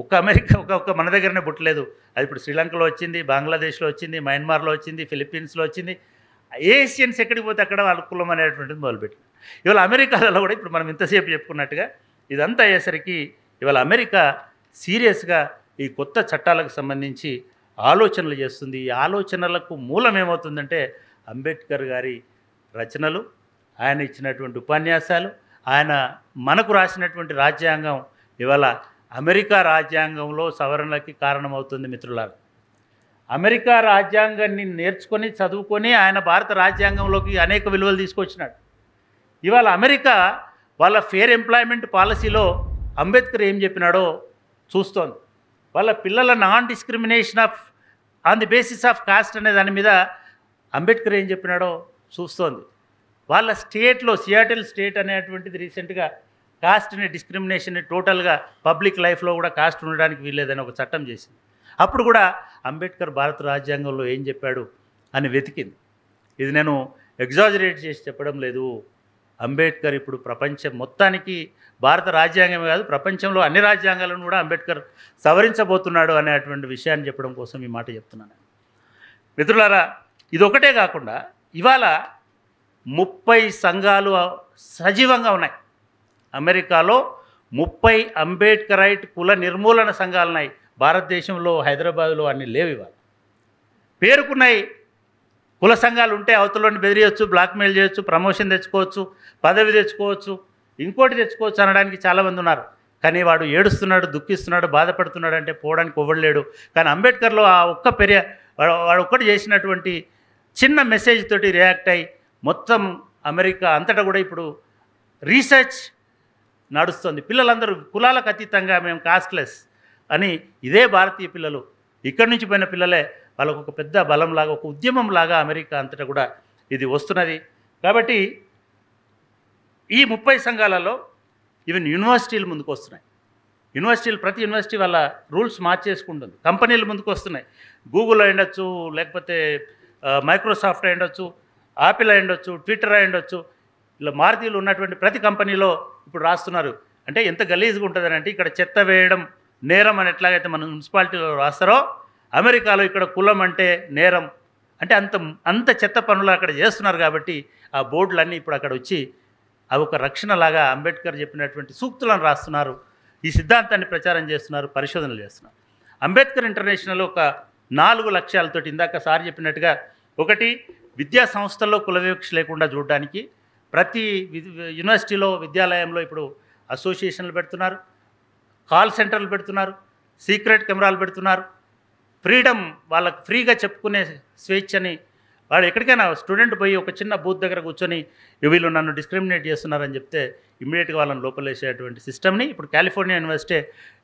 ఒక అమెరికా ఒక మన దగ్గరనే పుట్టలేదు. అది ఇప్పుడు శ్రీలంకలో వచ్చింది, బంగ్లాదేశ్లో వచ్చింది, మయన్మార్లో వచ్చింది, ఫిలిప్పీన్స్లో వచ్చింది. ఏషియన్స్ ఎక్కడికి పోతే అక్కడ వాళ్ళ కులం అనేటువంటిది మొదలుపెట్టింది. ఇవాళ అమెరికాలో కూడా ఇప్పుడు మనం ఇంతసేపు చెప్పుకున్నట్టుగా ఇదంతా అయ్యేసరికి ఇవాళ అమెరికా సీరియస్గా ఈ కొత్త చట్టాలకు సంబంధించి ఆలోచనలు చేస్తుంది. ఈ ఆలోచనలకు మూలం ఏమవుతుందంటే అంబేద్కర్ గారి రచనలు, ఆయన ఇచ్చినటువంటి ఉపన్యాసాలు, ఆయన మనకు రాసినటువంటి రాజ్యాంగం ఇవాళ అమెరికా రాజ్యాంగంలో సవరణలకి కారణమవుతుంది మిత్రులారా. అమెరికా రాజ్యాంగాన్ని నేర్చుకొని చదువుకొని ఆయన భారత రాజ్యాంగంలోకి అనేక విలువలు తీసుకొచ్చినాడు. ఇవాళ అమెరికా వాళ్ళ ఫేర్ ఎంప్లాయ్మెంట్ పాలసీలో అంబేద్కర్ ఏం చెప్పినాడో చూస్తోంది. వాళ్ళ పిల్లల non discrimination on the basis of cost అనే దాని మీద అంబేద్కర్ ఏం చెప్పినాడో చూస్తోంది. వాళ్ళ స్టేట్లో సియాటిల్ స్టేట్ అనేటువంటిది రీసెంట్గా కాస్ట్ని డిస్క్రిమినేషన్ని టోటల్గా పబ్లిక్ లైఫ్లో కూడా కాస్ట్ ఉండడానికి వీల్లేదని ఒక చట్టం చేసింది. అప్పుడు కూడా అంబేద్కర్ భారత రాజ్యాంగంలో ఏం చెప్పాడు అని వెతికింది. ఇది నేను ఎగ్జాజరేట్ చేసి చెప్పడం లేదు. అంబేద్కర్ ఇప్పుడు ప్రపంచం మొత్తానికి భారత రాజ్యాంగమే కాదు ప్రపంచంలో అన్ని రాజ్యాంగాలను కూడా అంబేద్కర్ సవరించబోతున్నాడు అనేటువంటి విషయాన్ని చెప్పడం కోసం ఈ మాట చెప్తున్నాను. మిత్రులారా, ఇదొకటే కాకుండా ఇవాళ 30 సంఘాలు సజీవంగా ఉన్నాయి. అమెరికాలో 30 అంబేద్కరైట్ కుల నిర్మూలన సంఘాలు ఉన్నాయి. భారతదేశంలో హైదరాబాద్లో అన్ని లేవు. ఇవాళ పేరుకున్నాయి కుల సంఘాలు ఉంటే అవతలని బెదిరియచ్చు, బ్లాక్మెయిల్ చేయొచ్చు, ప్రమోషన్ తెచ్చుకోవచ్చు, పదవి తెచ్చుకోవచ్చు, ఇంకోటి తెచ్చుకోవచ్చు అనడానికి చాలామంది ఉన్నారు. కానీ వాడు ఏడుస్తున్నాడు, దుఃఖిస్తున్నాడు, బాధపడుతున్నాడు అంటే పోవడానికి ఇవ్వలేడు. కానీ అంబేద్కర్లో ఆ ఒక్క వాడు ఒక్కటి చేసినటువంటి చిన్న మెసేజ్ తోటి రియాక్ట్ అయ్యి మొత్తం అమెరికా అంతటా కూడా ఇప్పుడు రీసెర్చ్ నడుస్తుంది. పిల్లలందరూ కులాలకు అతీతంగా మేము కాస్ట్లెస్ అని ఇదే భారతీయ పిల్లలు ఇక్కడి నుంచి పోయిన పిల్లలే వాళ్ళకు ఒక పెద్ద బలంలాగా ఒక ఉద్యమంలాగా అమెరికా అంతటా కూడా ఇది వస్తున్నది. కాబట్టి ఈ 30 సంఘాలలో ఈవెన్ యూనివర్సిటీలు ముందుకు వస్తున్నాయి. ప్రతి యూనివర్సిటీ వాళ్ళ రూల్స్ మార్చేసుకుంటుంది. కంపెనీలు ముందుకు వస్తున్నాయి. గూగుల్ అయి ఉండొచ్చు, లేకపోతే మైక్రోసాఫ్ట్ అయి ఉండొచ్చు, ఆపిల్ అయి ఉండొచ్చు, ట్విట్టర్ అయి ఉండొచ్చు. ఇలా మారుతీలు ఉన్నటువంటి ప్రతి కంపెనీలో ఇప్పుడు రాస్తున్నారు. అంటే ఎంత గలీజ్గా ఉంటుందని అంటే ఇక్కడ చెత్త వేయడం నేరం అని ఎట్లాగైతే మన మున్సిపాలిటీలో రాస్తారో అమెరికాలో ఇక్కడ కులం అంటే నేరం అంటే అంత చెత్త పనులు అక్కడ చేస్తున్నారు. కాబట్టి ఆ బోర్డులన్నీ ఇప్పుడు అక్కడ వచ్చి అవి ఒక రక్షణలాగా అంబేద్కర్ చెప్పినటువంటి సూక్తులను రాస్తున్నారు. ఈ సిద్ధాంతాన్ని ప్రచారం చేస్తున్నారు, పరిశోధనలు చేస్తున్నారు. అంబేద్కర్ ఇంటర్నేషనల్ ఒక 4 లక్ష్యాలతోటి ఇందాక సార్ చెప్పినట్టుగా, ఒకటి విద్యా సంస్థల్లో కుల వివక్ష లేకుండా చూడడానికి ప్రతి యూనివర్సిటీలో విద్యాలయంలో ఇప్పుడు అసోసియేషన్లు పెడుతున్నారు, కాల్ సెంటర్లు పెడుతున్నారు, సీక్రెట్ కెమెరాలు పెడుతున్నారు. ఫ్రీడమ్ వాళ్ళకు ఫ్రీగా చెప్పుకునే స్వేచ్ఛని వాడు ఎక్కడికైనా స్టూడెంట్ పోయి ఒక చిన్న బూత్ దగ్గర కూర్చొని వీళ్ళు నన్ను డిస్క్రిమినేట్ చేస్తున్నారని చెప్తే ఇమ్మీడియట్గా వాళ్ళని లోపలేసేటువంటి సిస్టమ్ని ఇప్పుడు కాలిఫోర్నియా యూనివర్సిటీ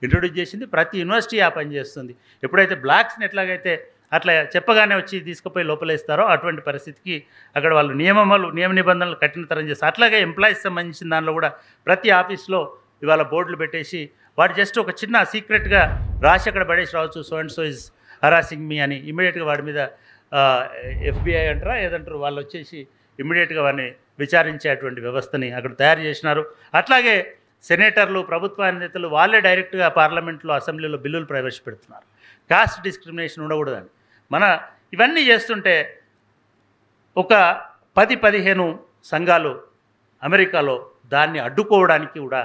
ఇంట్రొడ్యూస్ చేసింది. ప్రతి యూనివర్సిటీ ఆ పని చేస్తుంది. ఎప్పుడైతే బ్లాక్స్ని ఎట్లాగైతే అట్లా చెప్పగానే వచ్చి తీసుకుపోయి లోపలేస్తారో అటువంటి పరిస్థితికి అక్కడ వాళ్ళు నియమ నిబంధనలు కఠినతరం చేస్తారు. అట్లాగే ఎంప్లాయీస్ సంబంధించిన దానిలో కూడా ప్రతి ఆఫీస్లో ఇవాళ బోర్డులు పెట్టేసి వాడు జస్ట్ ఒక చిన్న సీక్రెట్గా రాసి అక్కడ పడేసి రావచ్చు, so and so is harassing me అని ఇమ్మీడియట్గా వాడి మీద FBI అంటారా ఏదంటారు వాళ్ళు వచ్చేసి ఇమ్మీడియట్గా వాడిని విచారించేటువంటి వ్యవస్థని అక్కడ తయారు చేసినారు. అట్లాగే సెనేటర్లు, ప్రభుత్వ నేతలు వాళ్ళే డైరెక్ట్గా పార్లమెంట్లో, అసెంబ్లీలో బిల్లులు ప్రవేశపెడుతున్నారు. కాస్ట్ డిస్క్రిమినేషన్ ఉండకూడదని ఇవన్నీ చేస్తుంటే ఒక 10-15 సంఘాలు అమెరికాలో దాన్ని అడ్డుకోవడానికి కూడా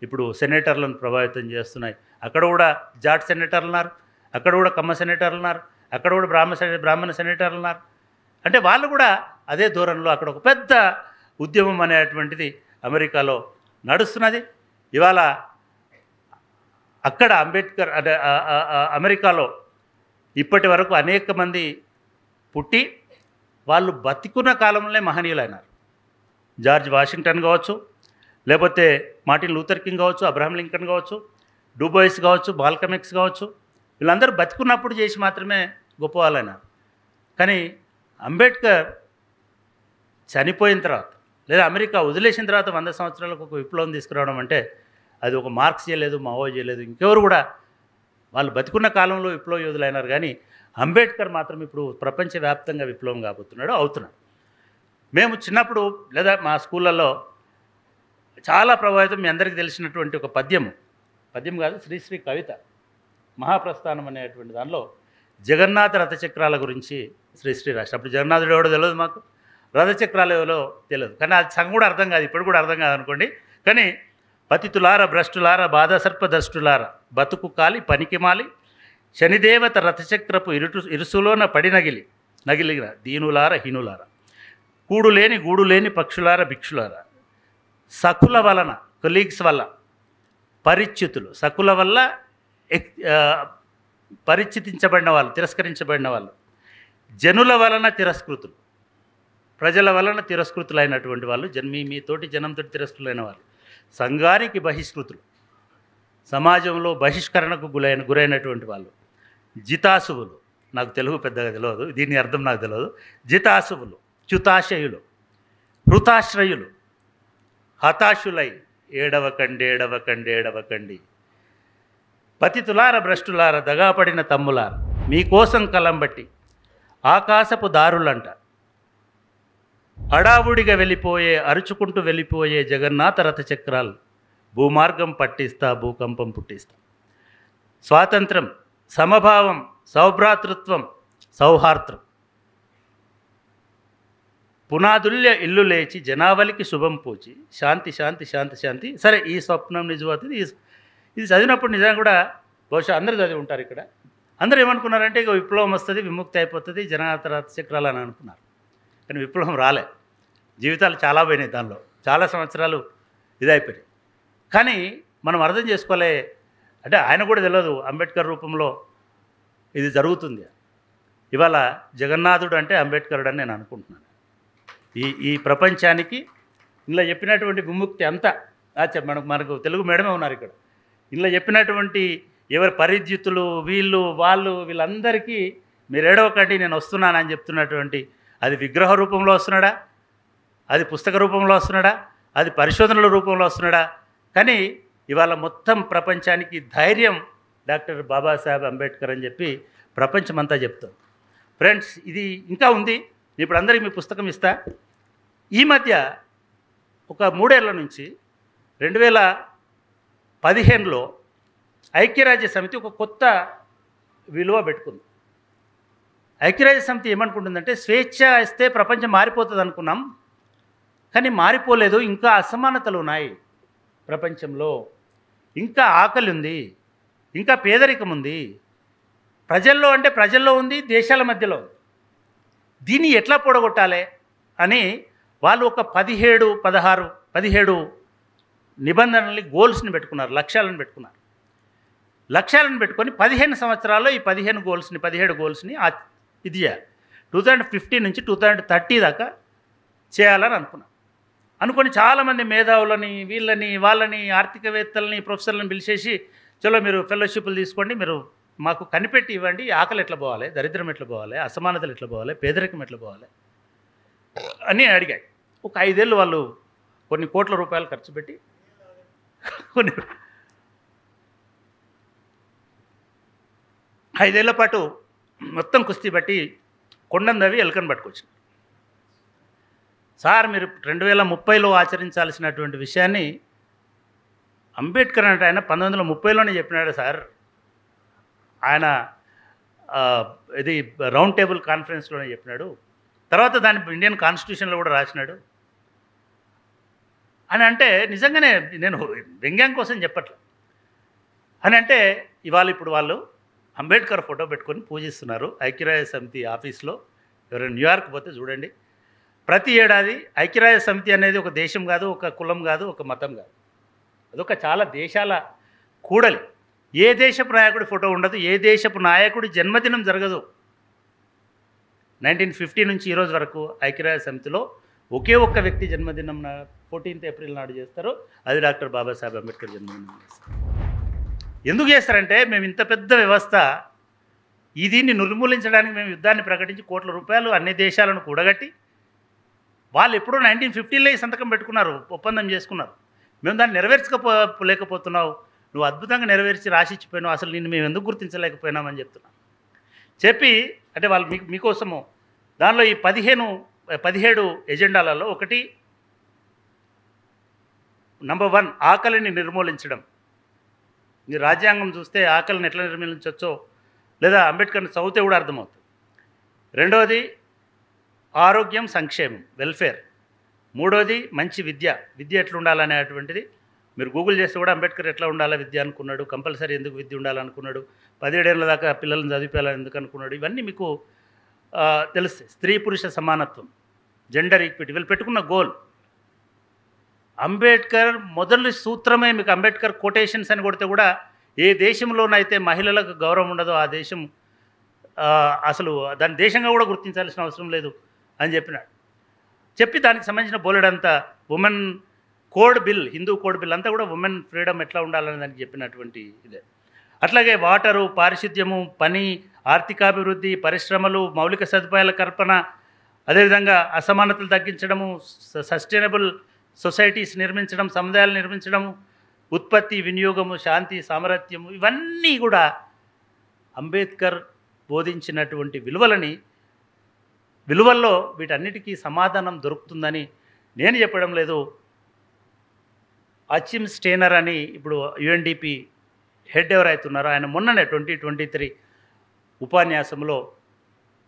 ఇప్పుడు సెనేటర్లను ప్రభావితం చేస్తున్నాయి. అక్కడ కూడా జాట్ సెనేటర్లు ఉన్నారు, అక్కడ కూడా కమ్మ సెనేటర్లు ఉన్నారు, అక్కడ కూడా బ్రాహ్మణ సెనేటర్లు ఉన్నారు. అంటే వాళ్ళు కూడా అదే దూరంలో అక్కడ ఒక పెద్ద ఉద్యమం అనేటువంటిది అమెరికాలో నడుస్తున్నది. ఇవాళ అక్కడ అంబేద్కర్ అమెరికాలో ఇప్పటి వరకు అనేక మంది పుట్టి వాళ్ళు బతికున్న కాలంలోనే మహనీయులైనారు. జార్జ్ వాషింగ్టన్ కావచ్చు, లేకపోతే మార్టిన్ లూథర్ కింగ్ కావచ్చు, అబ్రహం లింకన్ కావచ్చు, డూబోయిస్ కావచ్చు, మాల్కమ్ ఎక్స్ కావచ్చు, వీళ్ళందరూ బతికున్నప్పుడు చేసి మాత్రమే గొప్పవాళ్ళైనారు. కానీ అంబేద్కర్ చనిపోయిన తర్వాత లేదా అమెరికా వదిలేసిన తర్వాత 100 సంవత్సరాలకు ఒక విప్లవం తీసుకురావడం అంటే అది ఒక మార్క్స్ చేయలేదు, మావో చేయలేదు, ఇంకెవరు కూడా వాళ్ళు బతికున్న కాలంలో విప్లవ యోధులైనారు. కానీ అంబేద్కర్ మాత్రం ఇప్పుడు ప్రపంచవ్యాప్తంగా విప్లవం అవుతున్నాడు. మేము చిన్నప్పుడు లేదా మా స్కూళ్ళల్లో చాలా ప్రభావితం మీ అందరికీ తెలిసినటువంటి ఒక పద్యం కాదు, శ్రీశ్రీ కవిత మహాప్రస్థానం అనేటువంటి దానిలో జగన్నాథ రథచక్రాల గురించి శ్రీశ్రీ రాష్ట్ర. అప్పుడు జగన్నాథుడు ఎవడో తెలియదు, మాకు రథచక్రాలు ఎవరో తెలియదు. కానీ అది సంగ కూడా అర్థం కాదు, ఇప్పుడు కూడా అర్థం కాదనుకోండి. కానీ పతితులార భ్రష్టులార బాధసర్పదష్టులార బతుకు కాలి పనికిమాలి శనిదేవత రథచక్రపు ఇరుసులోన పడి నగిలిన దీనులార హీనులార కూడు లేని గూడు లేని పక్షులార భిక్షులార సకుల వలన, కొలీగ్స్ వల్ల, పరిచ్యుతులు, సకుల వల్ల పరిచితించబడిన వాళ్ళు, తిరస్కరించబడిన వాళ్ళు, జనుల వలన తిరస్కృతులు, ప్రజల వలన తిరస్కృతులైనటువంటి వాళ్ళు, మీతోటి జనంతో తిరస్కృతులైన వాళ్ళు, సంఘానికి బహిష్కృతులు, సమాజంలో బహిష్కరణకు గురైనటువంటి వాళ్ళు, జితాసువులు, నాకు తెలుగు పెద్దగా తెలియదు, దీని అర్థం నాకు తెలియదు, జితాసువులు, చ్యుతాశయులు, హృతాశ్రయులు, హతాశులై ఏడవకండి ఏడవకండి ఏడవకండి, పతితులార భ్రష్టులార దగాపడిన తమ్ములార, మీకోసం కలంబట్టి ఆకాశపు దారులంట, హడావుడిగా వెళ్ళిపోయే, అరుచుకుంటూ వెళ్ళిపోయే జగన్నాథ రథ చక్రాలు, భూమార్గం పట్టిస్తా, భూకంపం పుట్టిస్తా. స్వాతంత్రం, సమభావం, సౌభ్రాతృత్వం, సౌహార్ద్రం, పునాదుల్య ఇల్లు లేచి జనావళికి శుభం పూచి, శాంతి శాంతి శాంతి శాంతి. సరే, ఈ స్వప్నం నిజమవుతుంది. ఇది చదివినప్పుడు నిజంగా కూడా బహుశా అందరూ చదివి ఉంటారు. ఇక్కడ అందరూ ఏమనుకున్నారంటే ఇక విప్లవం వస్తుంది, విముక్తి అయిపోతుంది, జనాత చక్రాలు అని అనుకున్నారు. కానీ విప్లవం రాలే, జీవితాలు చాలా పోయినాయి, దానిలో చాలా సంవత్సరాలు ఇదైపోయినాయి. కానీ మనం అర్థం చేసుకోలే, అంటే ఆయన కూడా తెలియదు అంబేద్కర్ రూపంలో ఇది జరుగుతుంది. ఇవాళ జగన్నాథుడు అంటే అంబేద్కరుడు అని నేను అనుకుంటున్నాను. ఈ ప్రపంచానికి ఇలా చెప్పినటువంటి విముక్తి అంతా మనకు తెలుగు మేడమే ఉన్నారు ఇక్కడ. ఇలా చెప్పినటువంటి ఎవరి పరిద్యుతులు, వీళ్ళందరికీ మీరు ఏడవకండి నేను వస్తున్నానని చెప్తున్నటువంటి, అది విగ్రహ రూపంలో వస్తున్నాడా, అది పుస్తక రూపంలో వస్తున్నాడా, అది పరిశోధనల రూపంలో వస్తున్నాడా, కానీ ఇవాళ మొత్తం ప్రపంచానికి ధైర్యం డాక్టర్ బాబాసాహెబ్ అంబేద్కర్ అని చెప్పి ప్రపంచమంతా చెప్తాం. ఫ్రెండ్స్, ఇది ఇంకా ఉంది. ఇప్పుడు అందరికీ మీ పుస్తకం ఇస్తా. ఈ మధ్య ఒక 3 ఏళ్ల నుంచి 2015లో ఐక్యరాజ్య సమితి ఒక కొత్త విలువ పెట్టుకుంది. ఐక్యరాజ్య సమితి ఏమనుకుంటుందంటే, స్వేచ్ఛ ఇస్తే ప్రపంచం మారిపోతుంది అనుకున్నాం, కానీ మారిపోలేదు. ఇంకా అసమానతలు ఉన్నాయి ప్రపంచంలో, ఇంకా ఆకలి ఉంది, ఇంకా పేదరికం ఉంది. ప్రజల్లో అంటే ప్రజల్లో ఉంది, దేశాల మధ్యలో ఉంది. దీన్ని ఎట్లా పొడగొట్టాలి అని వాళ్ళు ఒక 17 నిబంధనల్ని, గోల్స్ని పెట్టుకున్నారు, లక్ష్యాలను పెట్టుకున్నారు. లక్ష్యాలను పెట్టుకొని 15 సంవత్సరాల్లో ఈ 17 గోల్స్ని ఇది చేయాలి. 2015 నుంచి 2030 దాకా చేయాలని అనుకొని చాలామంది మేధావులని, వాళ్ళని ఆర్థికవేత్తలని, ప్రొఫెసర్లను పిలిచేసి, చలో మీరు ఫెలోషిప్లు తీసుకోండి, మీరు మాకు కనిపెట్టి ఇవ్వండి, ఆకలి ఎట్లా పోవాలి, దరిద్రం ఎట్లా పోవాలి, అసమానతలు ఎట్లా పోవాలి, పేదరికం ఎట్లా పోవాలి అని అడిగాయి. ఒక 5 ఏళ్ళు వాళ్ళు కొన్ని కోట్ల రూపాయలు ఖర్చు పెట్టి కొన్ని 5 ఏళ్ల పాటు మొత్తం కుస్తీ బట్టి కొండను దవ్వి ఎలుకను పట్టుకొచ్చింది. సార్, మీరు 2030లో ఆచరించాల్సినటువంటి విషయాన్ని అంబేద్కర్ అంటే ఆయన 1930లోనే చెప్పినాడు సార్. ఆయన ఇది రౌండ్ టేబుల్ కాన్ఫరెన్స్లోనే చెప్పినాడు, తర్వాత దాన్ని ఇండియన్ కాన్స్టిట్యూషన్లో కూడా రాసినాడు అని అంటే, నిజంగానే నేను వ్యంగ్యం కోసం చెప్పట్లేదు అని అంటే, ఇప్పుడు వాళ్ళు అంబేద్కర్ ఫోటో పెట్టుకొని పూజిస్తున్నారు ఐక్యరాజ్య సమితి ఆఫీస్లో. ఎవరైనా న్యూయార్క్ పోతే చూడండి, ప్రతి ఏడాది ఐక్యరాజ్య సమితి అనేది ఒక దేశం కాదు, ఒక కులం కాదు, ఒక మతం కాదు, అదొక చాలా దేశాల కూడలి. ఏ దేశపు నాయకుడి ఫోటో ఉండదు, ఏ దేశపు నాయకుడి జన్మదినం జరగదు. 1950 నుంచి ఈరోజు వరకు ఐక్యరాజ్య సమితిలో ఒకే ఒక్క వ్యక్తి జన్మదినం 14th ఏప్రిల్ నాడు చేస్తారు, అది డాక్టర్ బాబాసాహెబ్ అంబేద్కర్ జన్మదినం చేస్తారు. ఎందుకు చేస్తారంటే, మేము ఇంత పెద్ద వ్యవస్థ, దీన్ని నిర్మూలించడానికి మేము యుద్ధాన్ని ప్రకటించి కోట్ల రూపాయలు అన్ని దేశాలను కూడగట్టి, వాళ్ళు ఎప్పుడో 1950లో సంతకం పెట్టుకున్నారు, ఒప్పందం చేసుకున్నారు. మేము దాన్ని నెరవేర్చలేకపోతున్నావు, నువ్వు అద్భుతంగా నెరవేర్చి రాసిచ్చిపోయినావు, అసలు నిన్ను మేము ఎందుకు గుర్తించలేకపోయినామని చెప్తున్నాం. చెప్పి అంటే వాళ్ళు మీకోసము దానిలో ఈ 17 ఎజెండాలలో ఒకటి, నంబర్ 1 ఆకలిని నిర్మూలించడం. ఈ రాజ్యాంగం చూస్తే ఆకలిని ఎట్లా నిర్మూలించవచ్చో, లేదా అంబేద్కర్ని చదివితే కూడా అర్థమవుతుంది. రెండవది ఆరోగ్యం, సంక్షేమం, వెల్ఫేర్. మూడోది మంచి విద్య ఎట్లా ఉండాలనేటువంటిది మీరు గూగుల్ చేస్తే కూడా అంబేద్కర్ ఎట్లా ఉండాలా విద్య అనుకున్నాడు, కంపల్సరీ ఎందుకు విద్య ఉండాలనుకున్నాడు, 17 ఏళ్ళ దాకా పిల్లలను చదివించాలని ఎందుకు అనుకున్నాడు, ఇవన్నీ మీకు తెలుస్తాయి. స్త్రీ పురుష సమానత్వం, జెండర్ ఈక్విటీ, వీళ్ళు పెట్టుకున్న గోల్. అంబేద్కర్ మొదటి సూత్రమే మీకు అంబేద్కర్ కొటేషన్స్ అని కొడితే కూడా ఏ దేశంలోనైతే మహిళలకు గౌరవం ఉండదో ఆ దేశం అసలు దాని దేశంగా కూడా గుర్తించాల్సిన అవసరం లేదు అని చెప్పినాడు. చెప్పి దానికి సంబంధించిన బోలెడంతా women code bill, Hindu code bill అంతా కూడా ఉమెన్ ఫ్రీడమ్ ఎట్లా ఉండాలని దానికి చెప్పినటువంటి ఇదే. అట్లాగే వాటరు, పారిశుద్ధ్యము, పని, ఆర్థికాభివృద్ధి, పరిశ్రమలు, మౌలిక సదుపాయాల కల్పన, అదేవిధంగా అసమానతలు తగ్గించడము, సస్టైనబుల్ సొసైటీస్ నిర్మించడం, సముదాయాలు నిర్మించడము, ఉత్పత్తి, వినియోగము, శాంతి, సామరస్యము, ఇవన్నీ కూడా అంబేద్కర్ బోధించినటువంటి విలువల్లో వీటన్నిటికీ సమాధానం దొరుకుతుందని నేను చెప్పడం లేదు. అచిమ్ స్టేనర్ అని ఇప్పుడు యుఎన్డిపి హెడ్ ఎవరైతున్నారో ఆయన మొన్ననే 2023 ఉపన్యాసంలో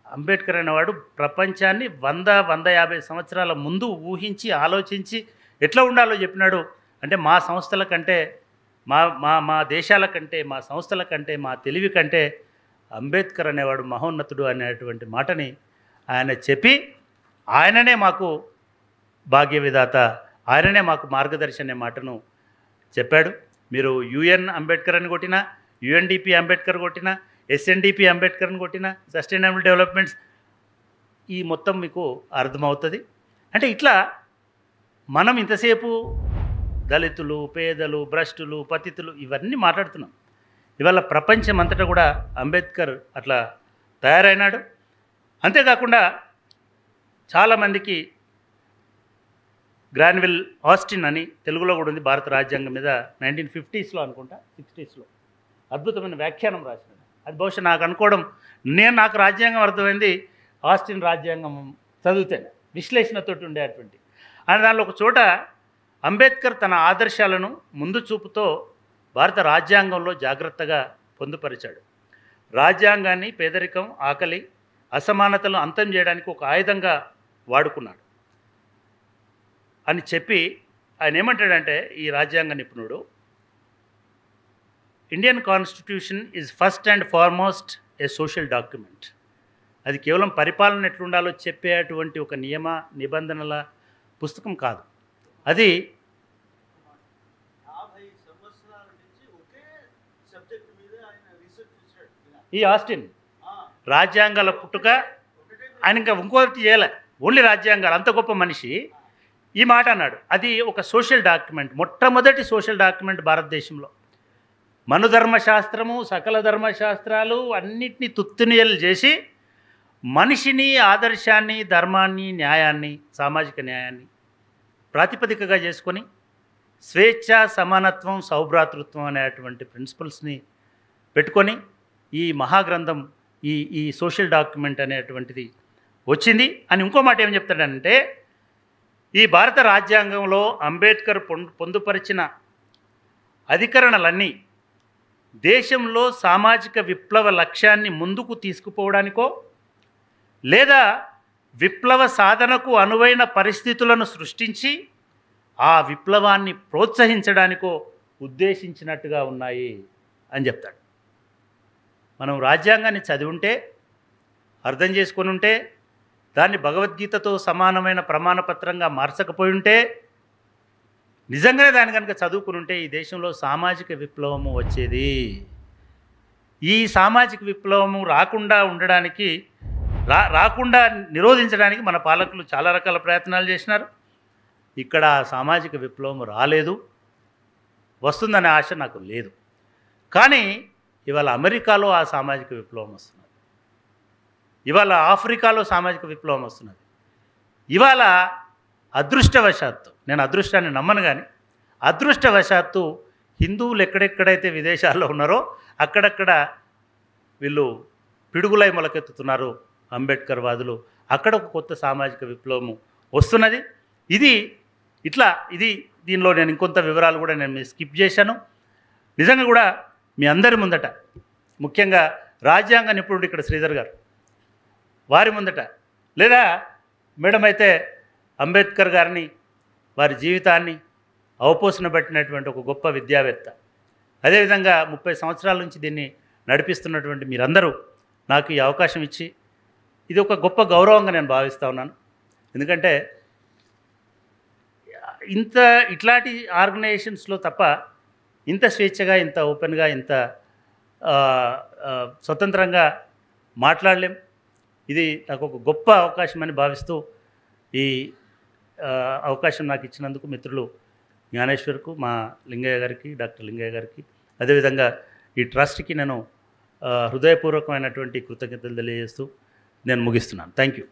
అంబేద్కర్ అనేవాడు ప్రపంచాన్ని 100-150 సంవత్సరాల ముందు ఊహించి ఆలోచించి ఎట్లా ఉండాలో చెప్పినాడు. అంటే మా సంస్థల కంటే, మా దేశాల కంటే, మా సంస్థల కంటే, మా తెలివి కంటే అంబేద్కర్ అనేవాడు మహోన్నతుడు అనేటువంటి మాటని ఆయన చెప్పి, ఆయననే మాకు భాగ్య విధాత, ఆయననే మాకు మార్గదర్శి అనే మాటను చెప్పాడు. మీరు యుఎన్ అంబేద్కర్ అని కొట్టినా, యుఎన్డిపి అంబేద్కర్ కొట్టినా, ఎస్ఎన్డిపి అంబేద్కర్ని కొట్టినా, సస్టైనబుల్ డెవలప్మెంట్స్, ఈ మొత్తం మీకు అర్థమవుతుంది. అంటే ఇట్లా మనం ఇంతసేపు దళితులు, పేదలు, భ్రష్టులు, పతితులు ఇవన్నీ మాట్లాడుతున్నాం. ఇవాళ ప్రపంచం అంతటా కూడా అంబేద్కర్ అట్లా తయారైనాడు. అంతేకాకుండా చాలామందికి గ్రాన్విల్ ఆస్టిన్ అని తెలుగులో కూడా ఉంది, భారత రాజ్యాంగం మీద 1950s అనుకుంటా 60s అద్భుతమైన వ్యాఖ్యానం రాసినాడు. అది బహుశా నాకు అనుకోవడం, నాకు రాజ్యాంగం అర్థమైంది ఆస్టిన్ రాజ్యాంగం చదివితేనే, విశ్లేషణతోటి ఉండేటువంటి. ఆయన దానిలో ఒక చోట అంబేద్కర్ తన ఆదర్శాలను ముందు చూపుతో భారత రాజ్యాంగంలో జాగ్రత్తగా పొందుపరిచాడు. రాజ్యాంగాన్ని పేదరికం, ఆకలి, అసమానతలను అంతం చేయడానికి ఒక ఆయుధంగా వాడుకున్నాడు అని చెప్పి ఆయన ఏమంటాడంటే, ఈ రాజ్యాంగ నిపుణుడు, Indian constitution is first and foremost A social document. అది కేవలం పరిపాలన ఎట్లుండాలో చెప్పేటువంటి ఒక నియమ నిబంధనల పుస్తకం కాదు. అది ఈ ఆస్టిన్ రాజ్యాంగాల పుట్టుక ఆయన ఇంకా ఇంకోటి చేయలే, ఓన్లీ రాజ్యాంగాలు, అంత గొప్ప మనిషి ఈ మాట అన్నాడు. అది ఒక సోషల్ డాక్యుమెంట్, మొట్టమొదటి సోషల్ డాక్యుమెంట్ భారతదేశంలో. మనుధర్మశాస్త్రము, సకల ధర్మశాస్త్రాలు అన్నిటినీ తుత్తునియలు చేసి మనిషిని, ఆదర్శాన్ని, ధర్మాన్ని, న్యాయాన్ని, సామాజిక న్యాయాన్ని ప్రాతిపదికగా చేసుకొని స్వేచ్ఛ, సమానత్వం, సౌభ్రాతృత్వం అనేటువంటి ప్రిన్సిపల్స్ని పెట్టుకొని ఈ మహాగ్రంథం, ఈ సోషల్ డాక్యుమెంట్ అనేటువంటిది వచ్చింది అని. ఇంకో మాట ఏం చెప్తాడంటే, ఈ భారత రాజ్యాంగంలో అంబేద్కర్ పొందుపరిచిన అధికరణలన్నీ దేశంలో సామాజిక విప్లవ లక్ష్యాన్ని ముందుకు తీసుకుపోవడానికో లేదా విప్లవ సాధనకు అనువైన పరిస్థితులను సృష్టించి ఆ విప్లవాన్ని ప్రోత్సహించడానికో ఉద్దేశించినట్టుగా ఉన్నాయి అని చెప్తాడు. మనం రాజ్యాంగాన్ని చదివి ఉంటే, అర్థం చేసుకొని ఉంటే, దాన్ని భగవద్గీతతో సమానమైన ప్రమాణపత్రంగా మార్చకపోయి ఉంటే, నిజంగానే దాన్ని కనుక చదువుకుని ఉంటే ఈ దేశంలో సామాజిక విప్లవము వచ్చేది. ఈ సామాజిక విప్లవము రాకుండా ఉండడానికి, రాకుండా నిరోధించడానికి మన పాలకులు చాలా రకాల ప్రయత్నాలు చేసినారు. ఇక్కడ సామాజిక విప్లవం రాలేదు, వస్తుందనే ఆశ నాకు లేదు. కానీ ఇవాళ అమెరికాలో ఆ సామాజిక విప్లవం వస్తున్నది, ఇవాళ ఆఫ్రికాలో సామాజిక విప్లవం వస్తున్నది. ఇవాళ అదృష్టవశాత్తు, నేను అదృష్టాన్ని నమ్మను కానీ అదృష్టవశాత్తు హిందువులు ఎక్కడెక్కడైతే విదేశాల్లో ఉన్నారో అక్కడక్కడ వీళ్ళు పిడుగులై మొలకెత్తుతున్నారు అంబేద్కర్ వాదులు. అక్కడ ఒక కొత్త సామాజిక విప్లవము వస్తున్నది. దీనిలో నేను ఇంకొంత వివరాలు కూడా నేను స్కిప్ చేశాను. నిజంగా కూడా మీ అందరి ముందట, ముఖ్యంగా రాజ్యాంగ నిపుణుడు ఇక్కడ శ్రీధర్ గారు వారి ముందట, లేదా మేడం అయితే అంబేద్కర్ గారిని, వారి జీవితాన్ని అవపోసన పట్టినటువంటి ఒక గొప్ప విద్యావేత్త, అదేవిధంగా 30 సంవత్సరాల నుంచి దీన్ని నడిపిస్తున్నటువంటి మీరందరూ నాకు ఈ అవకాశం ఇచ్చి, ఇది ఒక గొప్ప గౌరవంగా నేను భావిస్తూ ఉన్నాను. ఎందుకంటే ఇంత ఇట్లాంటి ఆర్గనైజేషన్స్లో తప్ప ఇంత స్వేచ్ఛగా, ఇంత ఓపెన్గా, ఇంత స్వతంత్రంగా మాట్లాడలేం. ఇది నాకు ఒక గొప్ప అవకాశం అని భావిస్తూ ఈ అవకాశం నాకు ఇచ్చినందుకు మిత్రులు జ్ఞానేశ్వర్కు, మా లింగయ్య గారికి, డాక్టర్ లింగయ్య గారికి, అదేవిధంగా ఈ ట్రస్ట్కి నేను హృదయపూర్వకమైనటువంటి కృతజ్ఞతలు తెలియజేస్తూ నేను ముగిస్తున్నాను. Thank you.